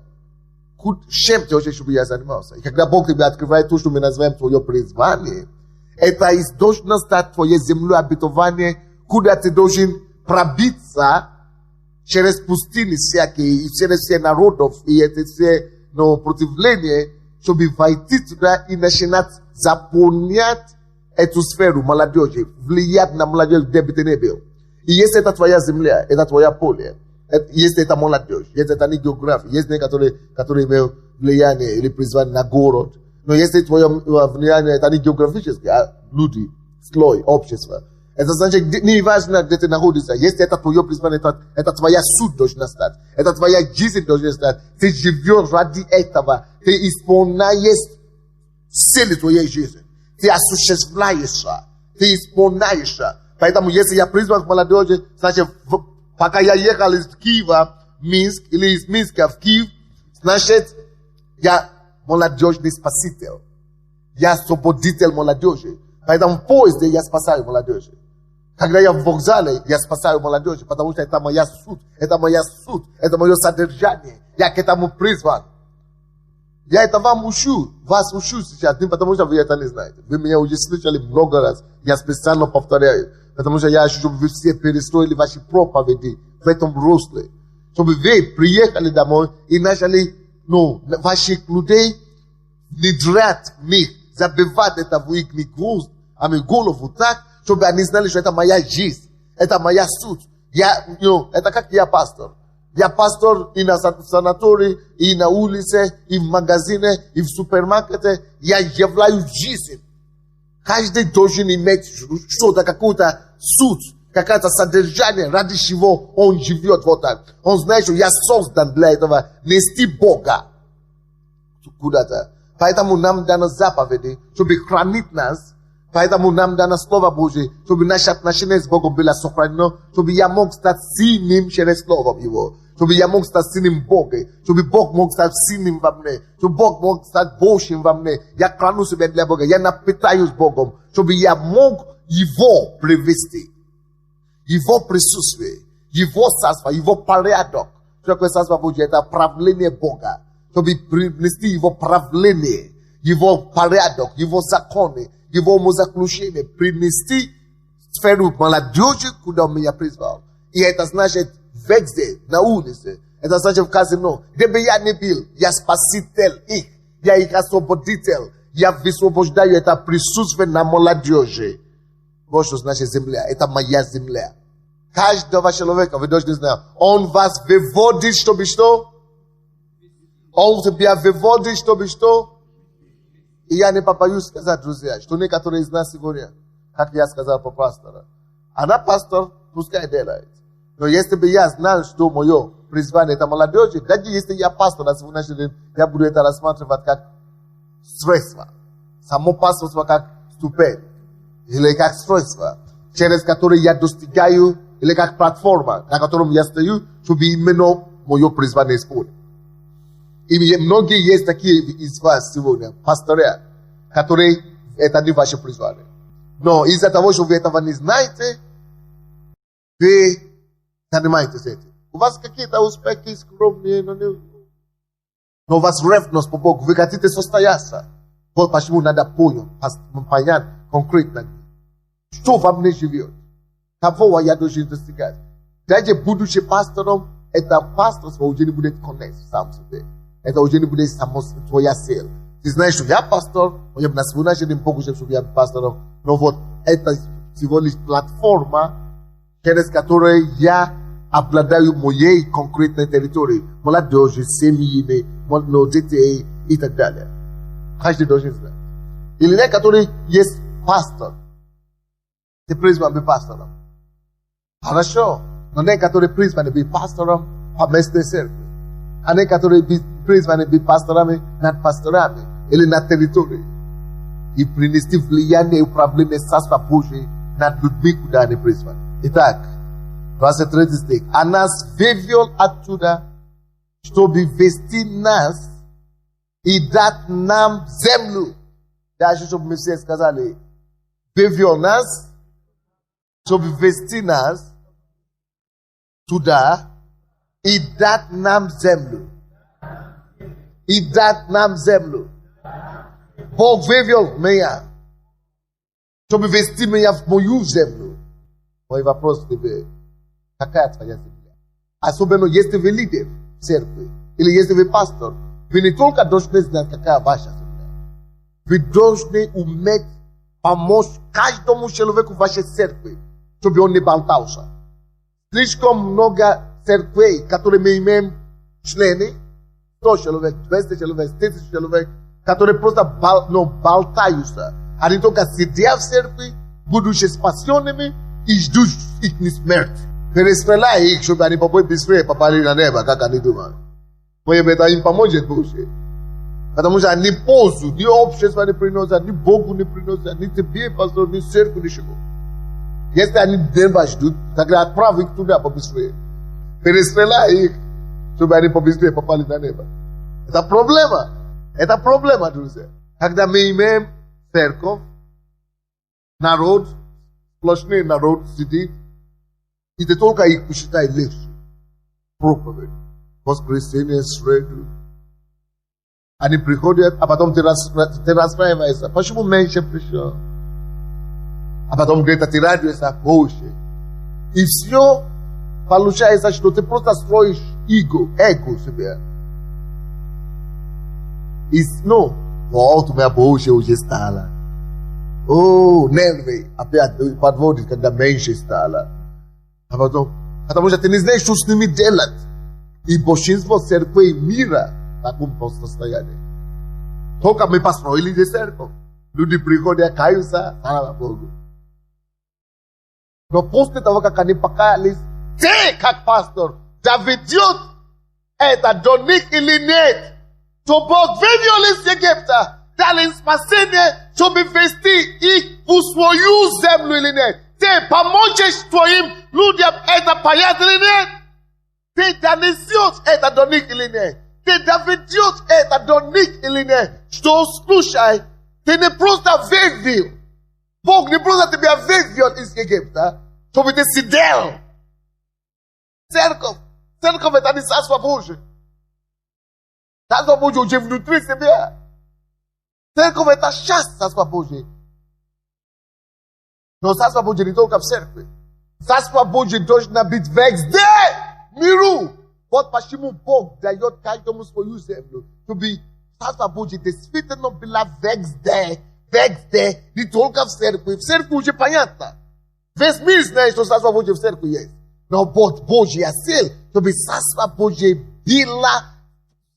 Чем ты хочешь, чтобы я занимался? И когда Бог тебе открывает то, что мы называем твое призвание, это должно стать твоей землей обетования, куда ты должен пробиться через пустыни всякие, и через все народов, и эти все противления, чтобы войти туда и начинать заполнять эту сферу молодежи, влиять на молодежь, где бы ты не был. И если это твоя земля, это твое поле, если это молодежь, если это не география, есть некоторые, которые имеют влияние или призвание на город, но если твое влияние, это не географическое, а люди, слой, общество. Это значит, не важно, где ты находишься. Если это твое призвание, это твоя суть должна стать. Это твоя жизнь должна стать. Ты живешь ради этого. Ты исполняешь цели твоей жизни. Ты осуществляешься. Ты исполняешься. Поэтому, если я призван к молодежи, значит, пока я ехал из Киева в Минск, или из Минска в Киев, значит, я молодежный спаситель. Я освободитель молодежи. Поэтому в поезде я спасаю молодежи. Когда я в вокзале, я спасаю молодежи, потому что это моя суть, это моя суть, это мое содержание. Я к этому призван. Я это вас учу сейчас, не потому что вы это не знаете. Вы меня уже слышали много раз. Я специально повторяю, потому что я хочу, чтобы вы все перестроили ваши проповеди в этом русле. Чтобы вы приехали домой и начали, ваших людей внедрять в них, забивать это в их голову так, чтобы они знали, что это моя жизнь, это моя суть. Это как я пастор. Я пастор и на санатории, и на улице, и в магазине, и в супермаркете. Я являю жизнь. Каждый должен иметь что-то, какую-то суть, какое-то содержание, ради чего он живет вот так. Он знает, что я создан для этого, нести Бога куда-то. Поэтому нам дано заповеди, чтобы хранить нас. Поэтому нам дано Слово Божие, чтобы наше отношение с Богом было сохранено, чтобы я мог стать сильным через Слово Его, чтобы я мог стать сильным Богом, чтобы Бог мог стать сильным во мне, чтобы Бог мог стать Божьим во мне. Я храню себя для Бога, я напитаюсь Богом, чтобы я мог Его привести. Его присутствие, Его царство, Его порядок. Что такое царство Божье? Это правление Бога. Чтобы принести Его правление, Его порядок, Его законы, Его умозаключение, принести в сферу молодежи, куда Он меня призвал. И это значит везде, на улице. Это значит в казино. Где бы я ни был, я спаситель их. Я их освободитель. Я высвобождаю это присутствие на молодежи. Вот что значит земля. Это моя земля. Каждого человека, вы должны знать, он вас выводит, чтобы что? Он тебя выводит, чтобы что? И я не побоюсь сказать, друзья, что некоторые из нас сегодня, как я сказал по пастору, она пастор, пускай делает. Но если бы я знал, что мое призвание это молодежи, даже если я пастор на сегодняшний день, я буду это рассматривать как средство. Само пасторство как ступень. Или как средство, через которое я достигаю или как платформа, на котором я стою, чтобы именно мое призвание исполнить. И многие есть такие из вас сегодня, пастыря, которые это не ваше призвание. Но из-за того, что вы этого не знаете, вы занимаетесь этим. У вас какие-то успехи скромные, но у вас ревность по Богу, вы хотите состояться. Вот почему надо понять конкретно, что вам не живет, кого я должен достигать. Даже будучи пастором, это пасторство уже не будет конец сам себе. Это уже не будет само твоя цель. Ты знаешь, что я пастор, я на свой начин Богу, чтобы я пастором, но вот это всего лишь платформа, через которую я обладаю моей конкретной территорией. Молодежи, семьи, детей и так далее. Каждый должен знать. Или не, который есть пастор. Ты призван быть пастором. Хорошо. Но не, который призван быть пастором по местной церкви. А не, который призван быть пасторами над пасторами или на территории. И принести влияние и управление Царства Божьего над людьми, куда они призваны. Итак, 23 стих. А нас вывел оттуда, чтобы вести нас и дать нам землю. Даже чтобы мы все сказали, вывел нас, чтобы вести нас туда и дать нам землю. И дать нам землю. Бог вывел меня, чтобы вести меня в мою землю. Мой вопрос тебе, какая твоя земля? Особенно если вы лидер в церкви, или если вы пастор, вы не только должны знать, какая ваша земля. Вы должны уметь помочь каждому человеку в вашей церкви, чтобы он не болтался. Слишком много церквей, которые мы имеем члены, 100 человек, 200 человек, 1000 человек, которые просто болтаются. Они только сидят в церкви, будучи спасенными, и ждут их смерти. Перестреляй их, чтобы они быстрее попали на небо, как они думают. Может быть, это им поможет больше. Потому что они пользу, ни общество не приносят, ни Богу не приносят, ни тебе, пастор, ни церкви, ничего. Если они небо ждут, тогда отправь их туда побыстрее. Перестреляй их, чтобы они побыстрее попали на небо. Это проблема. Это проблема, друзья. Когда мы имеем церковь, народ, сплошный народ сидит, и ты только их посчитай легче. Проповедь. Воскресенье, среду. Они приходят, а потом ты расстраиваешься. Почему меньше пришел? А потом где-то ты радуешься больше. И все получается, что ты просто строишь эго себе. И вот у меня больше уже стало. Нервы опять подводит, когда меньше стало. А потом, потому что ты не знаешь, что с ними делать. И большинство церквей мира в таком состоянии. Только мы построили церковь. Люди приходят, каются, слава Богу. Но после того, как они покаялись, ты, как пастор, доведет это до них или нет, то Бог вывел из Египта, дал им спасение, чтобы вести их в свою землю или нет. Ты поможешь твоим людям это понять или нет? Ты донесешь это до них или нет? Ты доведешь это до них или нет? Что слушай, ты не просто вывел. Бог не просто тебя вывел из Египта, чтобы ты сидел. Церковь это не Царство Божие. Царство Божие уже внутри себя. Церковь это часть Царства Божие. Но Царство Божие не только в церкви. Царство Божие должно быть везде миру. Вот почему Бог дает каждому свою землю. Чтобы Царство Божие действительно было везде. Не только в церкви. В церкви уже понятно. Весь мир знает, что Царство Божие в церкви есть. Но Божья цель, чтобы Царство Божие было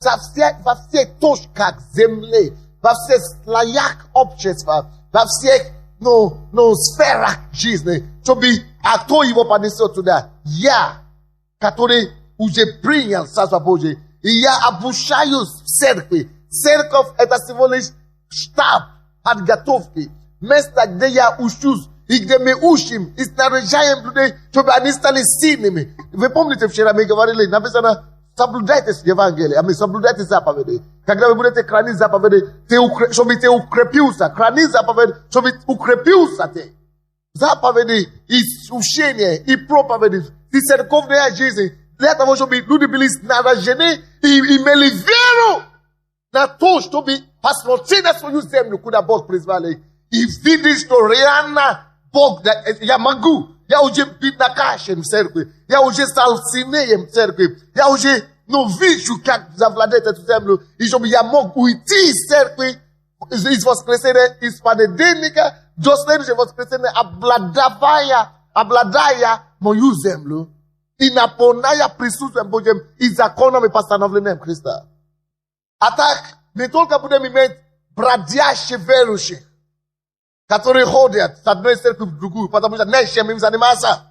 во всех точках земли, во всех слоях общества, во всех сферах жизни, чтобы кто его понесет туда? Я, который уже принял Царство Божие, и я обучаюсь в церкви. Церковь это всего лишь штаб подготовки, место, где я учусь и где мы учим, и снаряжаем людей, чтобы они стали сильными. Вы помните, вчера мы говорили, написано, соблюдайте Евангелие, соблюдайте заповеди. Когда вы будете хранить заповеди, чтобы ты укрепился. Храни заповеди, чтобы укрепился ты. Заповеди и учение, и проповеди, и церковная жизнь. Для того, чтобы люди были снаряжены и имели веру на то, чтобы посмотреть на свою землю, куда Бог призвал их. И видеть, что реально Бог, я могу. Я уже быть накачан в церкви. Я уже стал сильнее в церкви. Я уже вижу, как завладеть эту землю. И чтобы я мог уйти из церкви, из воскресения, из понедельника, до следующего воскресения, обладая мою землю и наполняя присутствием Божьим и законом и постановлением Христа. А так, не только будем иметь бродящих верующих, которые ходят с одной церкви в другую, потому что нечем им заниматься.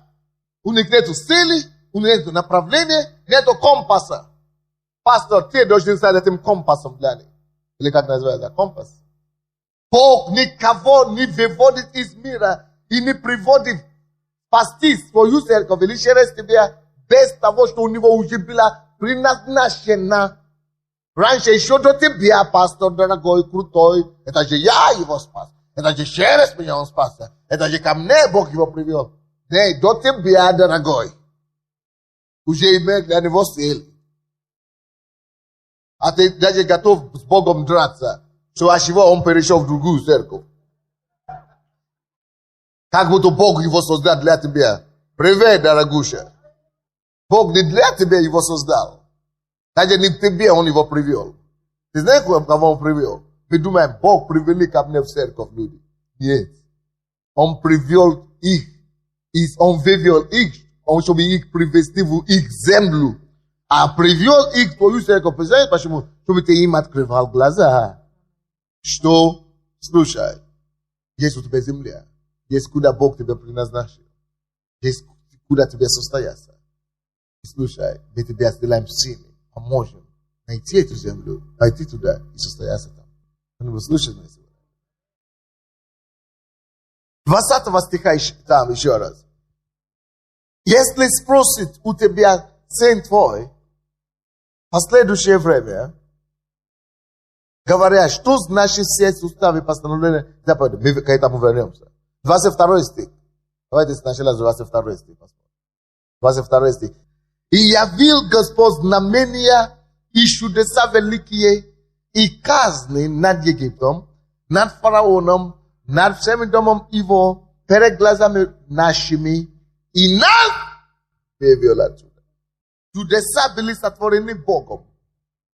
У них нету цели, у них нету направления, нету компаса. Пастор, ты должен стать этим компасом для них. Или как называется? Компас. Бог никого не выводит из мира и не приводит спасти свою церковь или через тебя без того, что у него уже было предназначено. Раньше еще до тебя, пастор дорогой, крутой, это же я его спас. Это же через меня он спасся. Это же ко мне Бог его привел. Не, до тебя, дорогой. Уже имеет для него силы. А ты даже готов с Богом драться, что а чего он перешел в другую церковь. Как будто Бог его создал для тебя. Привет, дорогуша. Бог не для тебя его создал. Даже не к тебе он его привел. Ты знаешь, кого он привел? Мы думаем, Бог привели ко мне в церковь люди. Нет. Он привел их. Он вывел их, чтобы их привести в их землю. А привел их в твою церковь. Знаешь почему? Чтобы ты им открывал глаза. Что? Слушай. Есть у тебя земля. Есть куда Бог тебя предназначил. Есть куда тебе состояться. Слушай, мы тебя сделаем сильным. Поможем найти эту землю, пойти туда и состояться там. Вы слушаете меня сегодня? 20 стиха там еще раз. Если спросит у тебя сын твой, в последующее время, говоря, что значит все уставы, постановления, заповеди, мы к этому вернемся. 22 стих. Давайте сначала 22 стих посмотрим. 22 стих. И явил Господь знамения и чудеса великие и казни над Египтом, над фараоном, над всем домом его, перед глазами нашими, и нас вывел отсюда. Чудеса были сотворены Богом.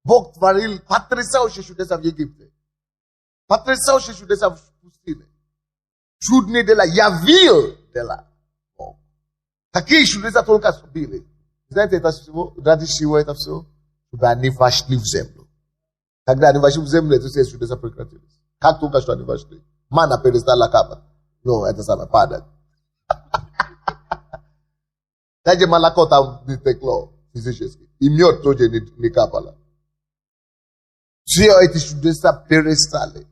Бог творил потрясающие чудеса в Египте. Потрясающие чудеса в пустыне. Чудные дела, явил дела Бог. Какие чудеса только были. Знаете, это всего, ради чего это все? Чтобы они вошли в землю. Когда они вошли в землю, это все чудеса прекратились. Как только что они вошли. Мана перестала капать. Ну, это самое, падать. Даже молоко там не текло физически. И мед тоже не капало. Все эти чудеса перестали.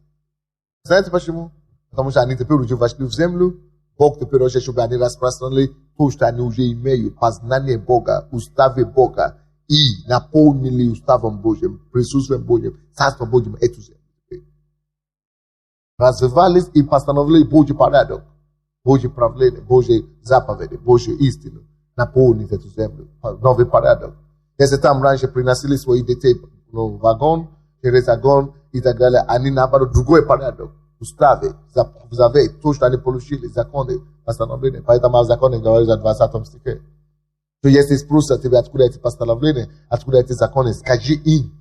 Знаете почему? Потому что они теперь уже вошли в землю. Бог теперь уже, чтобы они распространили то, что они уже имеют. Познание Бога, уставы Бога. И наполнили уставом Божьим, присутствием Божьим, царством Божьим эту землю. Развивались и постановили Божий порядок. Божье правление, Божьи заповеди, Божью истину. Наполнить эту землю. Новый порядок. Если там раньше приносили свои детей в вагон, через огонь и так далее, они наоборот другой порядок. Уставы, завет, то, что они получили, законы, постановления. Поэтому в законе говорит в 20 стихе. То если спросят тебя, откуда эти постановления, откуда эти законы, скажи им.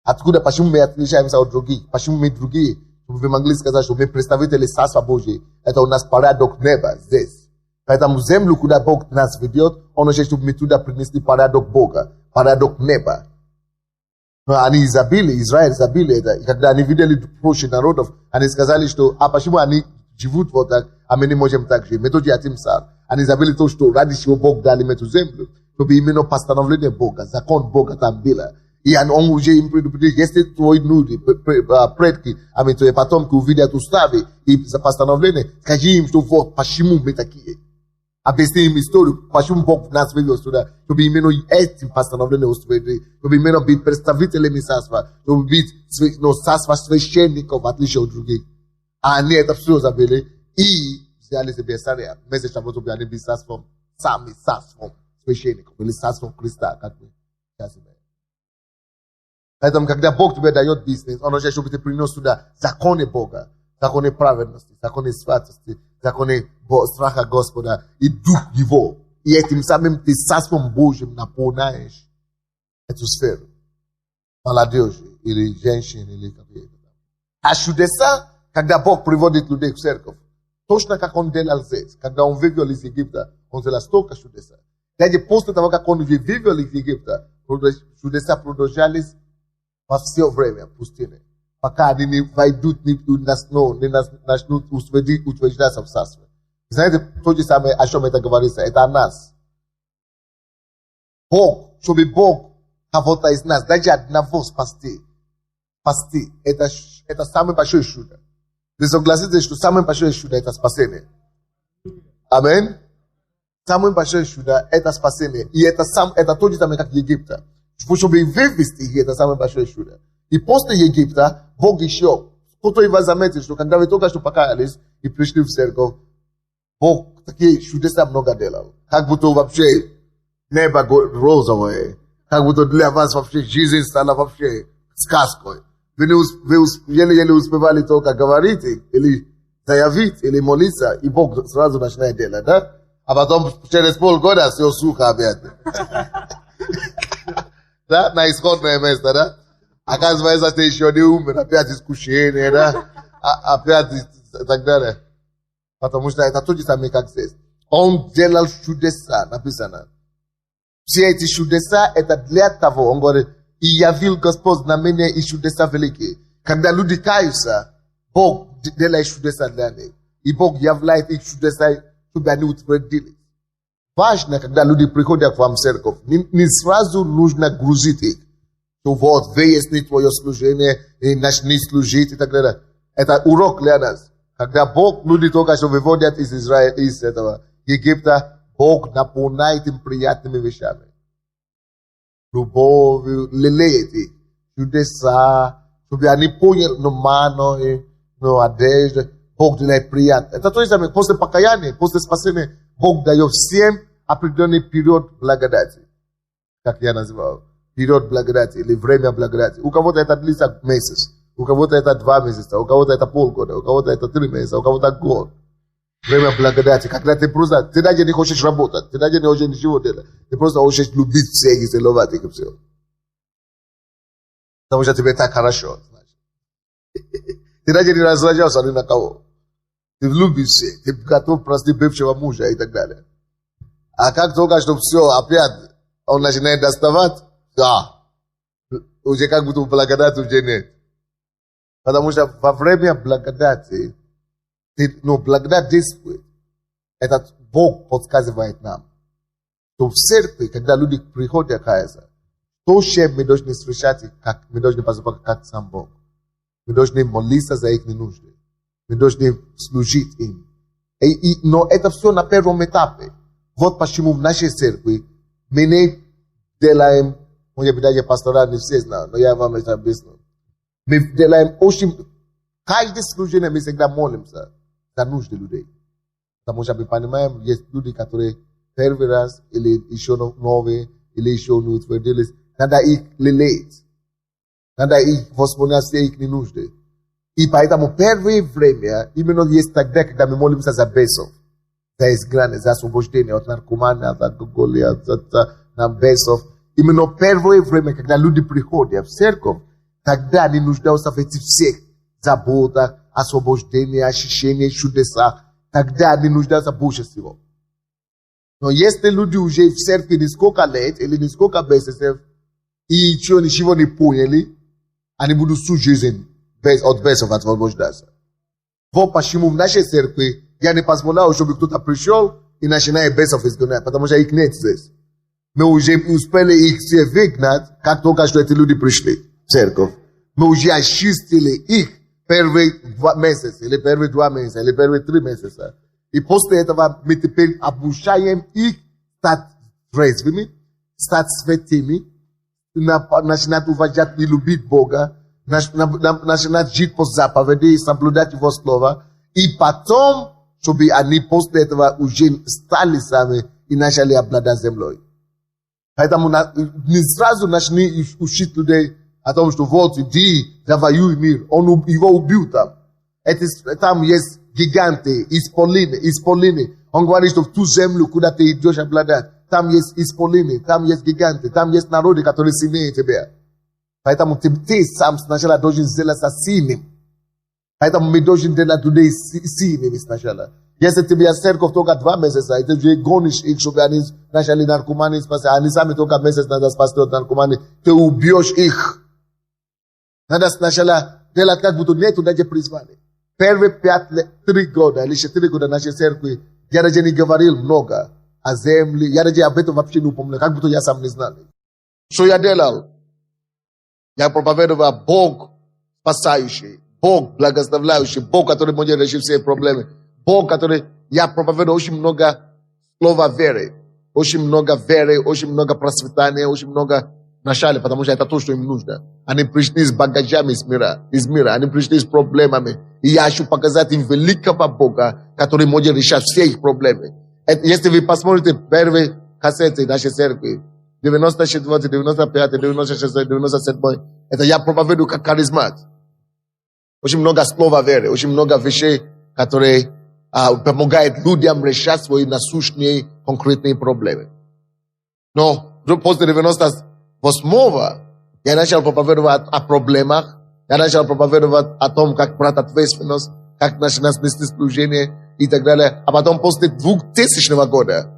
Откуда, почему мы отличаемся от других? Почему мы другие? Чтобы вы могли сказать, что мы представители Царства Божьего. Это у нас порядок неба здесь. Поэтому землю, куда Бог нас ведет, он хочет, чтобы мы туда принесли порядок Бога, порядок неба. Они изобилие, Израиль изобилие это. И когда они видели прочих народов, они сказали, что, а почему они живут вот так, а мы не можем так жить? Мы тоже хотим сам. Они забыли то, что ради чего Бог дал им эту землю, чтобы именно постановление Бога, закон Бога там было. И он уже им предупредил, если твой предки, твои потомки увидят уставы и постановления, скажи им, что вот почему мы такие. Объясни им историю, почему Бог нас вывел сюда, чтобы именно этим постановлением утвердить, чтобы именно быть представителями царства, чтобы быть царство священников, в отличие от других. А они это все забыли и взяли себе царя, вместо того, чтобы они были царством, сами царством священников, или царством Христа, как мы сейчас имеем. Поэтому, когда Бог тебе дает бизнес, Он хочет, чтобы ты принес сюда законы Бога, законы праведности, законы святости, законы страха Господа и дух Его. И этим самым ты царством Божьим наполняешь эту сферу. Молодежи или женщин, или какие-то. А чудеса, когда Бог приводит людей в церковь, точно как Он делал здесь, когда Он вывел из Египта, Он сделал столько чудеса. Даже после того, как Он вывел из Египта, чудеса продолжались во все время пустыни. Пока они не войдут, не начнут утверждаться в царстве. Знаете, то же самое, о чем это говорится, это о нас. Бог, чтобы Бог кого-то из нас, даже одного спасти, это самое большое чудо. Вы согласитесь, что самое большое чудо это спасение? Аминь. Самое большое чудо это спасение. И это то же самое, как Египта. Чтобы вывести их, это самое большое чудо. И после Египта, Бог еще, кто-то из вас заметил, что когда вы только что покаялись и пришли в церковь, Бог такие чудеса много делал. Как будто вообще небо розовое. Как будто для вас вообще жизнь стала вообще сказкой. Вы еле-еле успевали только говорить, или заявить, или молиться, и Бог сразу начинает делать, да? А потом через полгода все сухо опять. Да? На исходное место, да? Оказывается, ты еще не умер, опять искушение, да? Опять и так далее. Потому что это то же самое, как здесь. Он делал чудеса, написано. Все эти чудеса, это для того, он говорит, и явил Господь знамения и чудеса великие. Когда люди каются, Бог делает чудеса для них. И Бог являет их чудеса, чтобы они утвердились. Важно, когда люди приходят к вам в церковь, не сразу нужно грузить их. Что вот, выясни твое служение, и начни служить и так далее. Это урок для нас. Когда Бог, люди только что выводят из Израиля, из этого Египта, Бог наполняет им приятными вещами. Любовью, лелеет их. Чудеса, чтобы они поняли, мано, одежда. Бог делает приятно. Это то же самое. После покаяния, после спасения, Бог дает всем определенный период благодати. Как я называл. Период благодати или время благодати. У кого-то это длится месяц. У кого-то это 2 месяца. У кого-то это полгода. У кого-то это 3 месяца. У кого-то год. Время благодати. Когда ты просто, ты даже не хочешь работать. Ты даже не хочешь ничего делать. Ты просто хочешь любить всех и целовать их и все. Потому что тебе так хорошо. Ты даже не раздражался ни на кого. Ты любишь всех. Ты готов простить бывшего мужа и так далее. А как только что все опять он начинает доставать, да, уже как будто благодати уже нет. Потому что во время благодати, благодать действует. Этот Бог подсказывает нам, что в церкви, когда люди приходят каяться, то, чем мы должны встречать, как мы должны поступать как сам Бог. Мы должны молиться за их нужды. Мы должны служить им. Но это все на первом этапе. Вот почему в нашей церкви мы не делаем, может быть, даже пастора не все знают, но я вам это объясню. Мы делаем очень, каждое служение мы всегда молимся за нужды людей. Потому что мы понимаем, есть люди, которые первый раз, или еще новые, или еще не утвердились, надо их лелеять. Надо их восполнять все их нужды. И поэтому первое время, именно есть тогда, когда мы молимся за бесов, за изгнание, за освобождение от наркомана, от алкоголя, за бесов. Именно первое время, когда люди приходят в церковь, тогда они нуждаются в этих всех заботах, освобождении, очищении, чудесах. Тогда они нуждаются больше всего. Но если люди уже в церкви несколько лет или несколько месяцев и ничего не поняли, они будут всю жизнь от бесов освобождаться. Вот почему в нашей церкви я не позволяю, чтобы кто-то пришел и начинает бесов изгонять, потому что их нет здесь. мы уже успели их все выгнать, как только что эти люди пришли в церковь. Мы уже очистили их первые 2 месяца, или первые 2 месяца, или первые 3 месяца. И после этого мы теперь обучаем их стать трезвыми, стать святыми, начинать уважать и любить Бога, начинать жить по заповеди и соблюдать Его Слово. И потом, чтобы они после этого уже стали сами и начали обладать землей. Поэтому не сразу начали учить людей о том, что вот иди, завоюй мир. Он его убил там. Там есть гиганты, исполины. Он говорит, что в ту землю, куда ты идешь обладать, там есть исполины, там есть гиганты, там есть народы, которые сильнее тебя. Поэтому ты сам сначала должен сделаться сильным. Поэтому мы должны делать людей сильными сначала. Если тебе церковь только 2 месяца, и ты уже гонишь их, чтобы они начали наркоманить, они сами только месяц надо спасти от наркомании, ты убьешь их. Надо сначала делать, как будто нету даже призвания. Первые 3 года или 4 года нашей церкви я даже не говорил много о земле, я даже об этом вообще не упоминал, как будто я сам не знал. Что я делал? Я проповедовал Бог спасающий, Бог благословляющий, Бог, который может решить все проблемы. Бог, который... Я проповедую очень много слова веры. Очень много веры, очень много процветания, очень много вначале, потому что это то, что им нужно. Они пришли с багажами из мира. Они пришли с проблемами. И я хочу показать им великого Бога, который может решать все их проблемы. Если вы посмотрите первые кассеты нашей церкви, 94, 95, 96, 97, это я проповедую как харизмат. Очень много слова веры, очень много вещей, которые помогают людям решать свои насущные конкретные проблемы. Но после 98-го я начал проповедовать о проблемах, я начал проповедовать о том, как брать ответственность, как начинать нести служение и так далее. А потом после 2000 года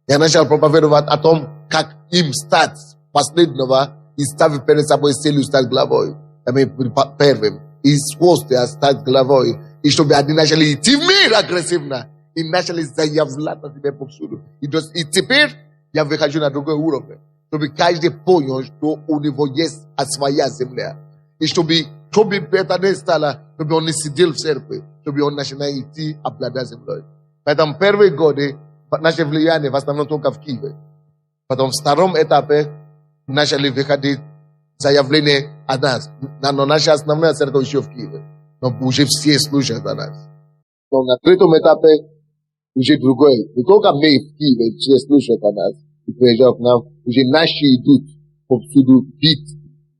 я начал проповедовать о том, как им стать последнего и ставить перед собой целью стать главой. Первым. И после стать главой. И чтобы они начали идти в мир агрессивно. И начали заявлять на себя повсюду. И теперь я выхожу на другой уровень. Чтобы каждый понял, что у него есть своя земля. И чтобы это не стало, чтобы он не сидел в церкви. Чтобы он начинал идти обладать землей. Поэтому первые годы наше влияние в основном только в Киеве. Потом в втором этапе начали выходить заявление о нас. Но наша основная церковь еще в Киеве. Но уже все слушают о нас. Но на третьем этапе уже другой. Не только мы в Киеве все слушают о нас и приезжают к нам. Уже наши идут повсюду бить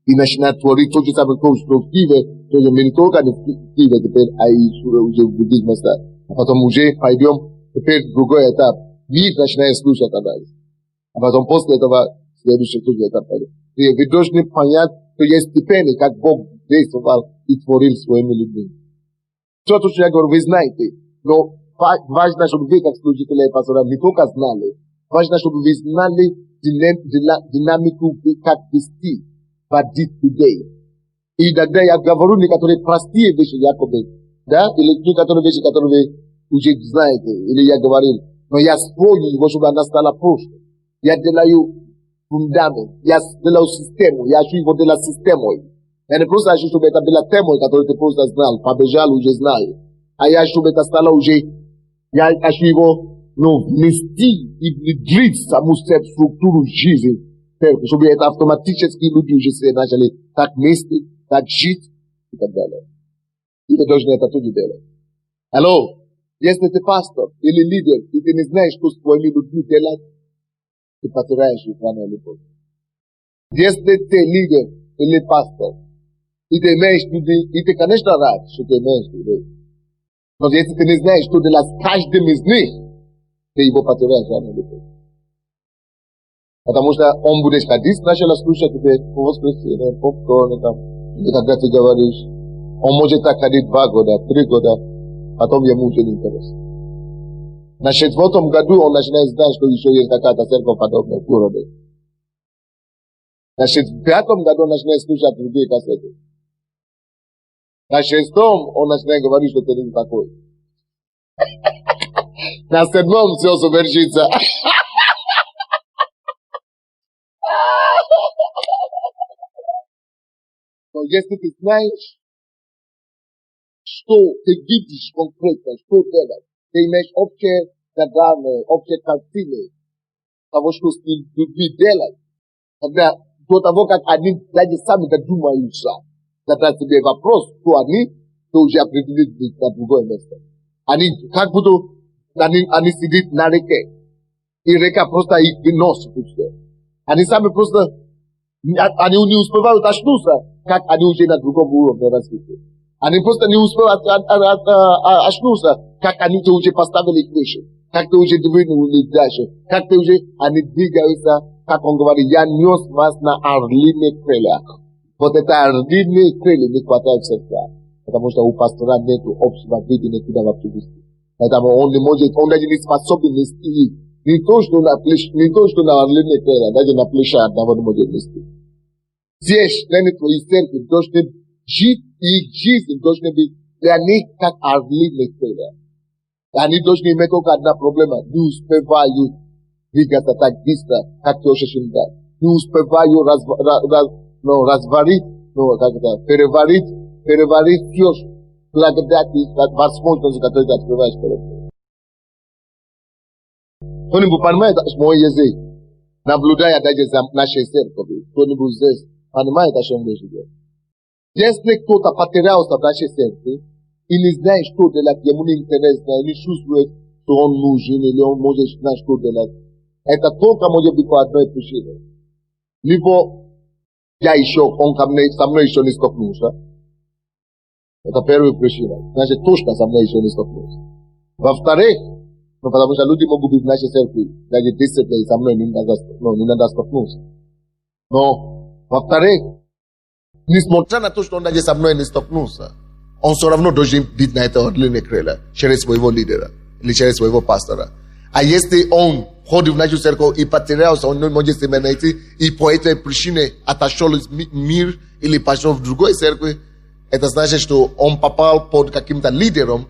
и начинают творить то же самое, что в Киеве. То есть мы не только в Киеве теперь, а и уже в других местах. А потом уже пойдем теперь в другой этап. Мир начинает слушать о нас. А потом после этого следующий тоже этап. И вы должны понять, что есть степени, как Бог действовал и творил своими людьми. Все то, что я говорю, вы знаете. Но важно, чтобы вы, как служители и пастора, не только знали. Важно, чтобы вы знали динамику, как вести водить людей. И тогда я говорю некоторые простые вещи, якобы, да, или некоторые вещи, которые вы уже знаете, или я говорил. Но я спою его, чтобы она стала проще. Я делаю фундамент, я делаю систему, я ищу его делать системой. Я не просто ищу, чтобы это было темой, которую ты просто знал, побежал, уже знал. А я ищу, чтобы это стало уже, я ищу его, внести и внедрить саму структуру жизни, чтобы это автоматически люди уже все начали так мыслить, так жить и так далее. И вы должны это тоже делать. Алло, если ты пастор или лидер, и ты не знаешь, что с твоими людьми делать, ты потеряешь их рано или поздно. Если ты лидер или пастор, и ты имеешь людей, и ты, конечно, рад, что ты имеешь людей. Но если ты не знаешь, что делать с каждым из них, ты его потеряешь рано или поздно. Потому что он будет ходить, сначала слушать тебе по воскресенье, попкорн, и когда ты говоришь, он может так ходить 2 года, 3 года, потом ему уже не интересно. На 4-м году он начинает знать, что еще есть какая-то церковь подобная в городе. На 5-м году он начинает слушать другие кассеты. На 6-м он начинает говорить, что ты не такой. На 7-м все совершится. Но если ты знаешь, что ты видишь конкретно, что делать, ты имеешь общие загадки, общие картины того, что с людьми делать, тогда до того, как они даже сами додумаются задать себе вопрос, кто они, то уже определить на другое место. Они как будто они сидят на реке, и река просто их выносит. Они сами просто, они не успевают очнуться, как они уже на другом уровне развития. Они просто не успевают очнуться, как они уже поставили крышу, как ты уже двинули дальше, как ты уже, они двигаются, как он говорит, я нес вас на орлиных крыльях. Вот это орлиные крылья не хватает всегда, потому что у пастора нет общего видения, куда вообще вести. Поэтому он не может, он даже не способен нести их. Не то, что на орлиные крылья, даже на плече одного не может нести. Здесь члены твоей церкви должны жить, и их жизнь должна быть для них как орлиные крылья. Они должны иметь только одна проблема, не успевают двигаться так быстро, как ты ощущаешь. Не успеваю переварить все благодати, возможности, которые ты открываешь перед ним. Кто-нибудь понимает мой язык, наблюдая даже за нашей церковью, кто-нибудь здесь понимает, о чем речь идет. Если кто-то потерялся в нашей церкви и не знает, что делать, ему не интересно, не чувствует, что он нужен или он может знать, что делать, это только может быть по одной причине. Либо он со мной еще не столкнулся. Это первая причина. Значит, точно со мной еще не столкнулся. Во-вторых, потому что люди могут быть в нашей церкви, даже 10 лет со мной не надо столкнуться. Но, во-вторых, несмотря на то, что он даже со мной не столкнулся, он все равно должен быть на это длинное крыло через своего лидера или через своего пастора. А если он ходит в нашу церковь и потерялся, он не может себя найти, и по этой причине отошел из мира или пошел в другой церкви, это значит, что он попал под каким-то лидером,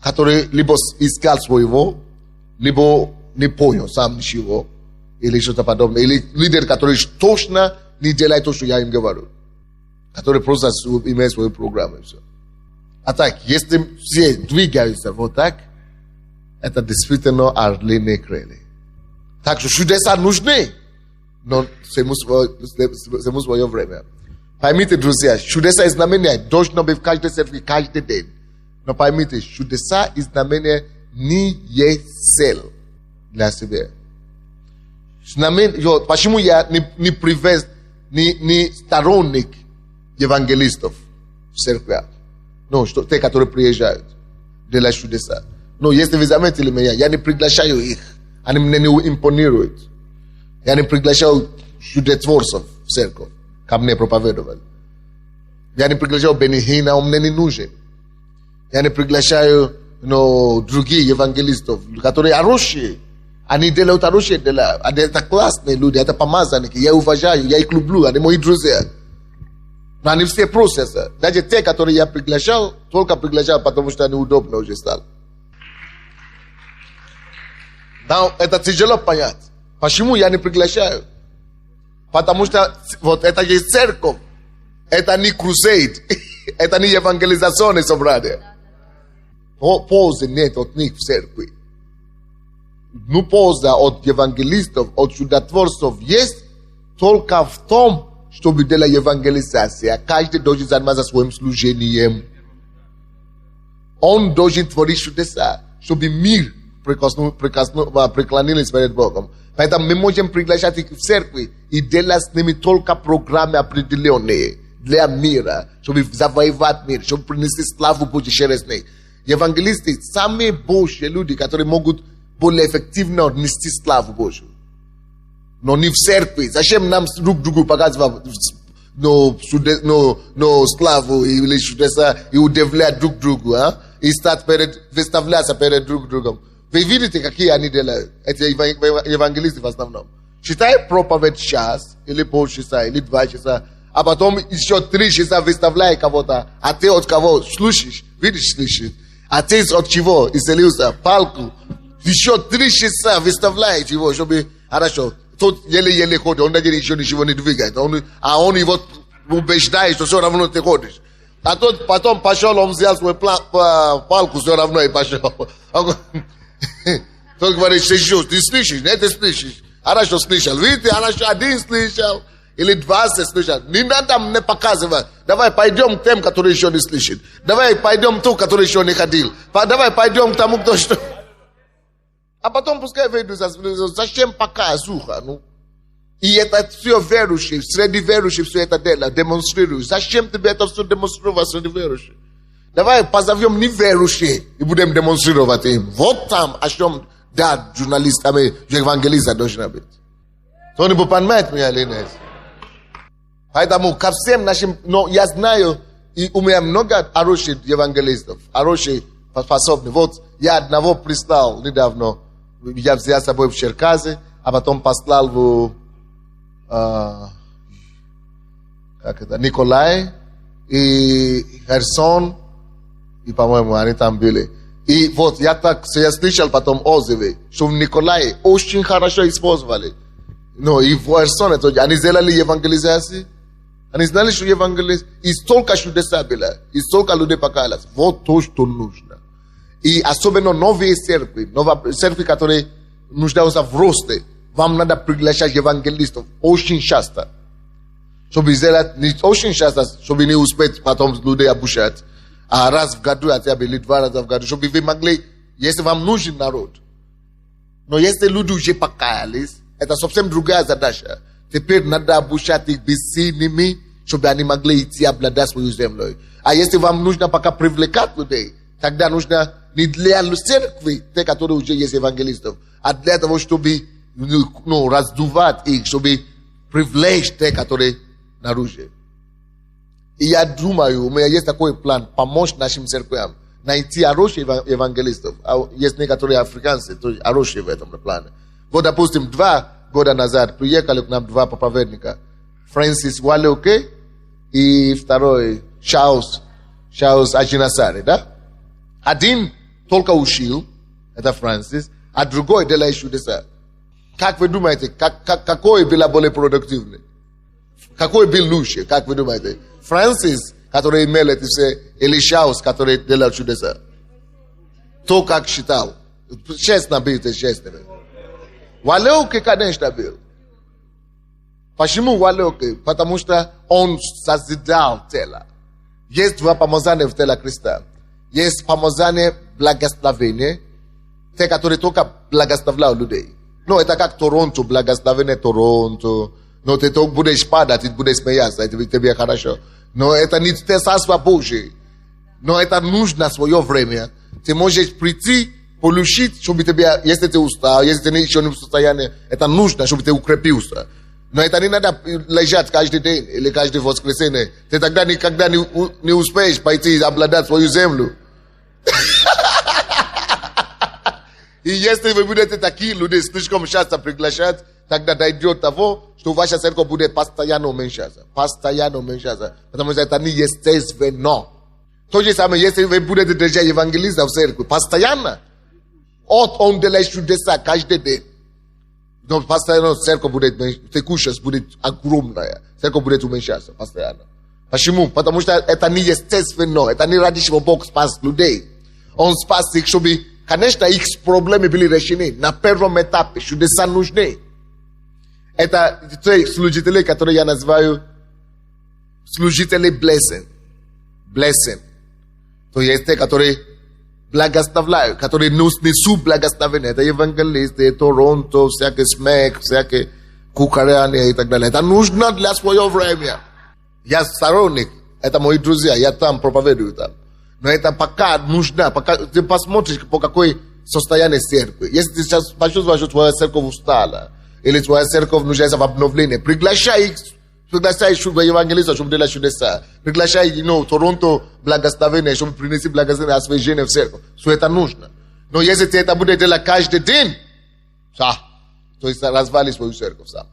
который либо искал своего, либо не понял сам ничего, или что-то подобное. Или лидер, который точно не делает то, что я им говорю. Который просто имеет свою программу и все. А так, если все двигаются вот так, это действительно орлиные крылья. Так что чудеса нужны, но всему свое время. Поймите, друзья, чудеса и знамения должны быть в каждой церкви каждый день. Но поймите, чудеса и знамения не есть цель для себя. Почему я не привез, не сторонник евангелистов в церквях? Ну, те, которые приезжают, делают чудеса. Но если вы заметили меня, я не приглашаю их. Они мне не импонируют. Я не приглашаю чудотворцев в церковь, ко мне проповедовать. Я не приглашаю Бенихина, он мне не нужен. Я не приглашаю других евангелистов, которые хорошие. Они делают хорошие дела. Это классные люди, это помазанники. Я уважаю, я их люблю, они мои друзья. Но они все просятся. Даже те, которые я приглашал, только приглашал, потому что они удобно уже стали. Но это тяжело понять. Почему я не приглашаю? Потому что вот это есть церковь. Это не крусейд. Это не евангелизационное собрание. Пользы нет от них в церкви. Но польза от евангелистов, от чудотворцев есть только в том, чтобы делать евангелизацию. Каждый должен заниматься своим служением. Он должен творить чудеса, чтобы мир преклонились перед Богом. Поэтому мы можем приглашать их в церкви и делать с ними только программы определенные для мира, чтобы завоевать мир, чтобы принести славу Божью через них. Евангелисты – самые Божьи люди, которые могут более эффективно нести славу Божью. Но не в церкви. Зачем нам друг другу показывать славу или чудеса и удивлять друг друга, и выставляться перед друг другом? Вы видите, какие они делают, эти евангелисты в основном. Читай проповедь час, или полчаса, или 2 часа, а потом еще 3 часа выставляй кого-то, а ты от кого слышишь, видишь, слышишь, а ты от чего исцелился, палку, еще 3 часа выставляй его, чтобы, хорошо, тот еле-еле ходит, он даже еще ничего не двигает. А он его убеждает, что все равно ты ходишь. А тот потом пошел, он взял свою палку, все равно и пошел. Тот говорит, ты слышишь? Нет, ты слышишь. Хорошо слышал. Видите, хорошо, один слышал. Или 20 слышал. Не надо мне показывать. Давай пойдем к тем, которые еще не слышат. Давай пойдем к ту, который еще не ходил. Давай пойдем к тому, кто что... А потом пускай выйдут, зачем пока сухо? Ну? И это все верующие, среди верующих все это дело, демонстрируют. Зачем тебе это все демонстрировать среди верующих? Давай позовем неверующих и будем демонстрировать им. Вот там, о чем, да, журналистами, евангелиста должна быть. Кто-нибудь понимает меня или нет? Поэтому ко всем нашим, но я знаю, и у меня много хороших евангелистов, хороших способных. Вот я одного прислал недавно, я взял с собой в Черкассы, а потом послал в Николай и Херсон, и, по-моему, они там были. И вот я слышал потом отзывы, что в Николае очень хорошо использовали. Но и в Херсоне они сделали евангелизацию. Они знали, что евангелист, и столько чудеса было, и столько людей покаялось. Вот то, что нужно. И особенно новые церкви, которые нуждаются в росте, вам надо приглашать евангелистов очень часто. Чтобы сделать, не очень часто, чтобы не успеть потом людей обучать. А раз в году, хотя бы или 2 раза в году, чтобы вы могли, если вам нужен народ. Но если люди уже покаялись, это совсем другая задача. Теперь надо обучать их бессильными, чтобы они могли идти обладать свою землю. А если вам нужно пока привлекать людей, тогда нужно не для церкви, те, которые уже есть евангелистов, а для того, чтобы раздувать их, чтобы привлечь те, которые наружу. И я думаю, у меня есть такой план, помочь нашим церквям найти хороших евангелистов. Есть некоторые африканцы, то есть хорошие в этом плане. Вот, допустим, 2 года назад приехали к нам 2 проповедника. Фрэнсис Уалеоке и второй Чарльз Аджинасари, да? Один только учил, это Фрэнсис, а другой делает чудеса. Как вы думаете, какой был более продуктивный? Какой был лучше, как вы думаете? Фрэнсис, который имел эти все, или Чарльз, который делал чудеса? То, как считал. Честно быть, честно. Уалеоке, конечно, был. Почему Уалеоке? Потому что он созидал тело. Есть 2 помазания в теле Христа. Есть помазание благословения, те, которые только благословляют людей. Но это как Торонто, благословение Торонто. Но ты только будешь падать, ты будешь смеяться, это тебе хорошо. Но это не Царство Божие. Но это нужно свое время. Ты можешь прийти, получить, чтобы тебе, если ты устал, если ты еще не в состоянии, это нужно, чтобы ты укрепился. Но это не надо лежать каждый день или каждое воскресенье. Ты тогда никогда не успеешь пойти и обладать свою землю. И если вы будете такие люди слишком часто приглашать, тогда дойдет того, что ваша церковь будет постоянно уменьшаться. Постоянно уменьшаться. Потому что это не естественно. То же самое, если вы будете держать евангелиста в церкви, постоянно. Он делает чудеса каждый день. Но постоянно церковь будет, текущесть будет огромная. Церковь будет уменьшаться постоянно. Почему? Потому что это не естественно. Это не ради чего Бог спас людей. Он спас их, чтобы, конечно, их проблемы были решены. На первом этапе чудеса нужны. Это те служители, которые я называю служители blessing. Blessing. То есть те, которые благословляют, которые несут благословение. Это евангелисты, Торонто, всякие смех, всякие кукаряне и так далее. Это нужно для своего времени. Я сторонник, это мои друзья, я там проповедую там. Но это пока нужно, пока ты посмотришь, по какой состояние церкви. Если ты сейчас почувствуешь, что твоя церковь устала, или твоя церковь нуждается в обновлении, приглашай их, евангелистов, чтобы делать чудеса. Приглашай, Торонто благословение, чтобы принести благословение освежение в церковь. Все это нужно. Но если ты это будешь делать каждый день, то есть развали свою церковь сам.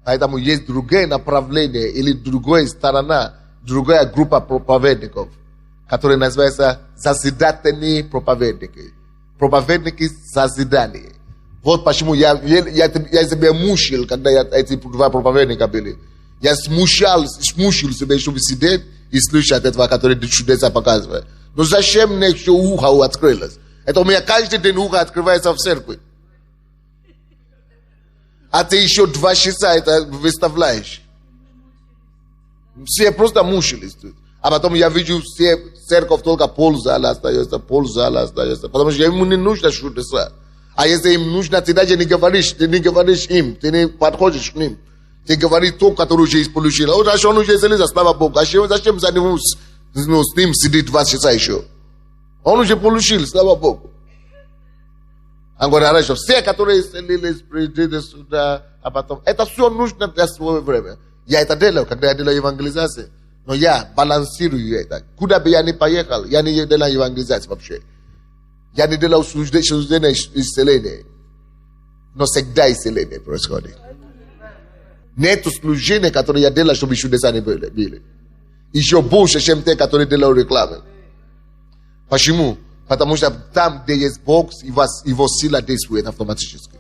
Поэтому есть другие направления или другая сторона, другая группа проповедников, которые называются созидательные проповедники. Проповедники созидания. Вот почему я себя мучил, когда эти два проповедника были. Я смущал себя, чтобы сидеть и слышать этого, который чудеса показывает. Но зачем мне еще ухо открылось? Это у меня каждый день ухо открывается в церкви. А ты еще 2 часа это выставляешь. Все просто мучились тут. А потом я вижу, все церковь только ползала остается. Потому что ему не нужно чудеса. А если им нужно, ты даже не говоришь им, ты не подходишь к ним. Ты говоришь то, которое уже получил. Вот а что он уже залез, слава Богу. А зачем за него с ним сидит 2 часа еще? Он уже получил, слава Богу. Он говорит, хорошо, все, которые исцелились, придите сюда, а потом... Это все нужно для своего времени. Я это делаю, когда я делаю евангелизацию. Но я балансирую это. Куда бы я ни поехал, я не делаю евангелизацию вообще. Я не делаю служение исцеления. Но всегда исцеление происходит. Нет служения, которое я делаю, чтобы чудеса не были. Еще больше, чем те, которые делают рекламы. Почему? Потому что там, где есть Бог, его сила действует автоматически.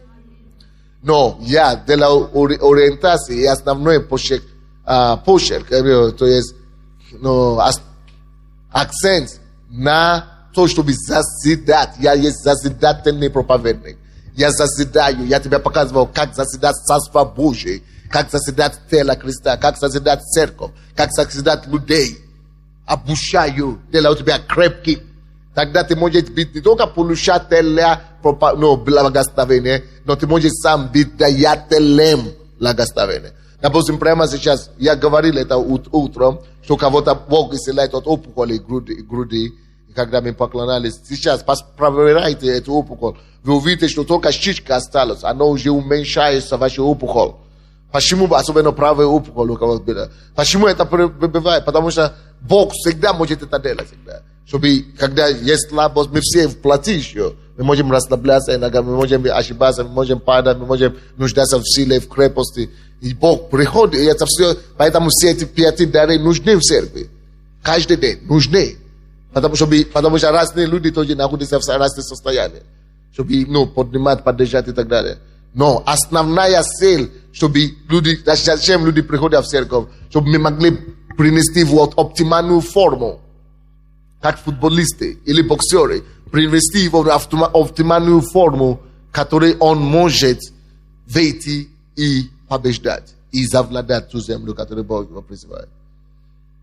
Но я делаю ориентацию и основной почерк, то есть акцент на то, чтобы созидать. Я есть созидательный проповедник. Я созидаю, я тебе показывал, как созидать Царство Божие, как созидать тело Христа, как созидать церковь, как созидать людей. Обучаю, делаю тебя крепким. Тогда ты можешь быть не только получателем благословения, но ты можешь сам быть даятелем благословения. Допустим, прямо сейчас, я говорил это утром, что кого-то Бог исцеляет от опухоли груди, когда мы поклонялись. Сейчас проверяйте эту опухоль. Вы увидите, что только щечка осталась, она уже уменьшается, ваша опухоль. Почему особенно правая опухоль у кого-то была? Почему это бывает? Потому что Бог всегда может это делать. Всегда. Чтобы, когда есть слабость, мы все в плоти еще. Мы можем расслабляться иногда, мы можем ошибаться, мы можем падать, мы можем нуждаться в силе, в крепости. И Бог приходит, и это все, поэтому все эти 5 дары нужны в церкви. Каждый день нужны. Потому что разные люди тоже находятся в разных состояниях. Чтобы поднимать, поддержать и так далее. Но основная цель, чтобы люди, зачем люди приходят в церковь, чтобы мы могли принести в оптимальную форму. Как футболисты или боксеры, привести его в оптимальную форму, которой он может выйти и побеждать, и завладать ту землю, которую Бог его призывает.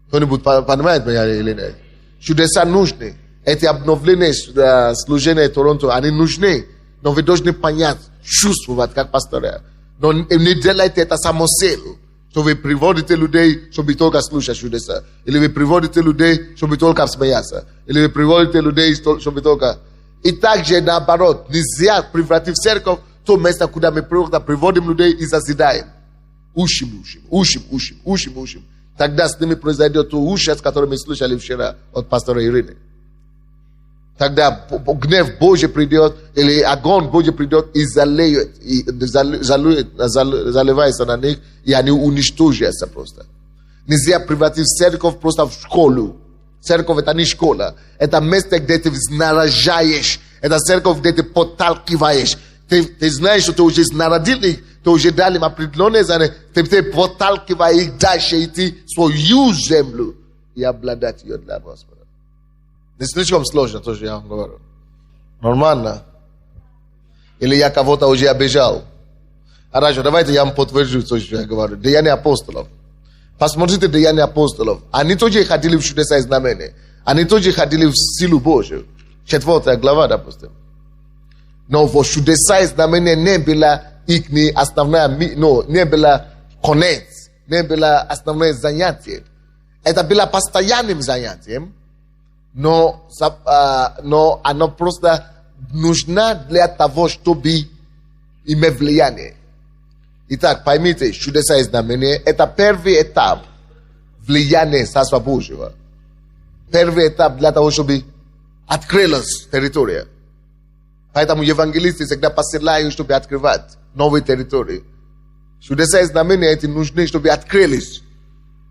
Кто-нибудь понимает меня или нет? Чудеса нужны. Эти обновления служения Торонто, они нужны. Но вы должны понять, чувствовать, как пастора. Но не делайте это самоцелью. Что вы приводите людей, чтобы только слушать чудеса. Или вы приводите людей, чтобы только смеяться. Или вы приводите людей, чтобы только... И также наоборот, нельзя превратить в церковь то место, куда мы приводим людей и созидаем. Учим. Тогда с ними произойдет то ужас, который мы слышали вчера от пастора Ирины. Тогда гнев Божий придет, или огонь Божий придет и заливается на них, и они уничтожатся просто. Нельзя превратить церковь просто в школу. Церковь это не школа. Это место, где ты снаряжаешь. Это церковь, где ты подталкиваешь. Ты знаешь, что ты уже снарядил их, ты уже дал им определенные знания, ты подталкиваешь их дальше идти в свою землю и обладать ее для Господа. Не слишком сложно, то, что я вам говорю. Нормально. Или я кого-то уже обижал. Хорошо, давайте я вам подтвержу то, что я говорю. Деяния апостолов. Посмотрите Деяния апостолов. Они тоже ходили в чудеса и знамения. Они тоже ходили в силу Божию. 4 глава, допустим. Но в чудеса и знамения не было их основная, не было конец. Не было основное занятие. Это было постоянным занятием. Но оно просто нужно для того, чтобы иметь влияние. Итак, поймите, чудеса и знамения – это первый этап влияния Царства Божьего. Первый этап для того, чтобы открылась территория. Поэтому евангелисты всегда посылают, чтобы открывать новые территории. Чудеса и знамения эти нужны, чтобы открылись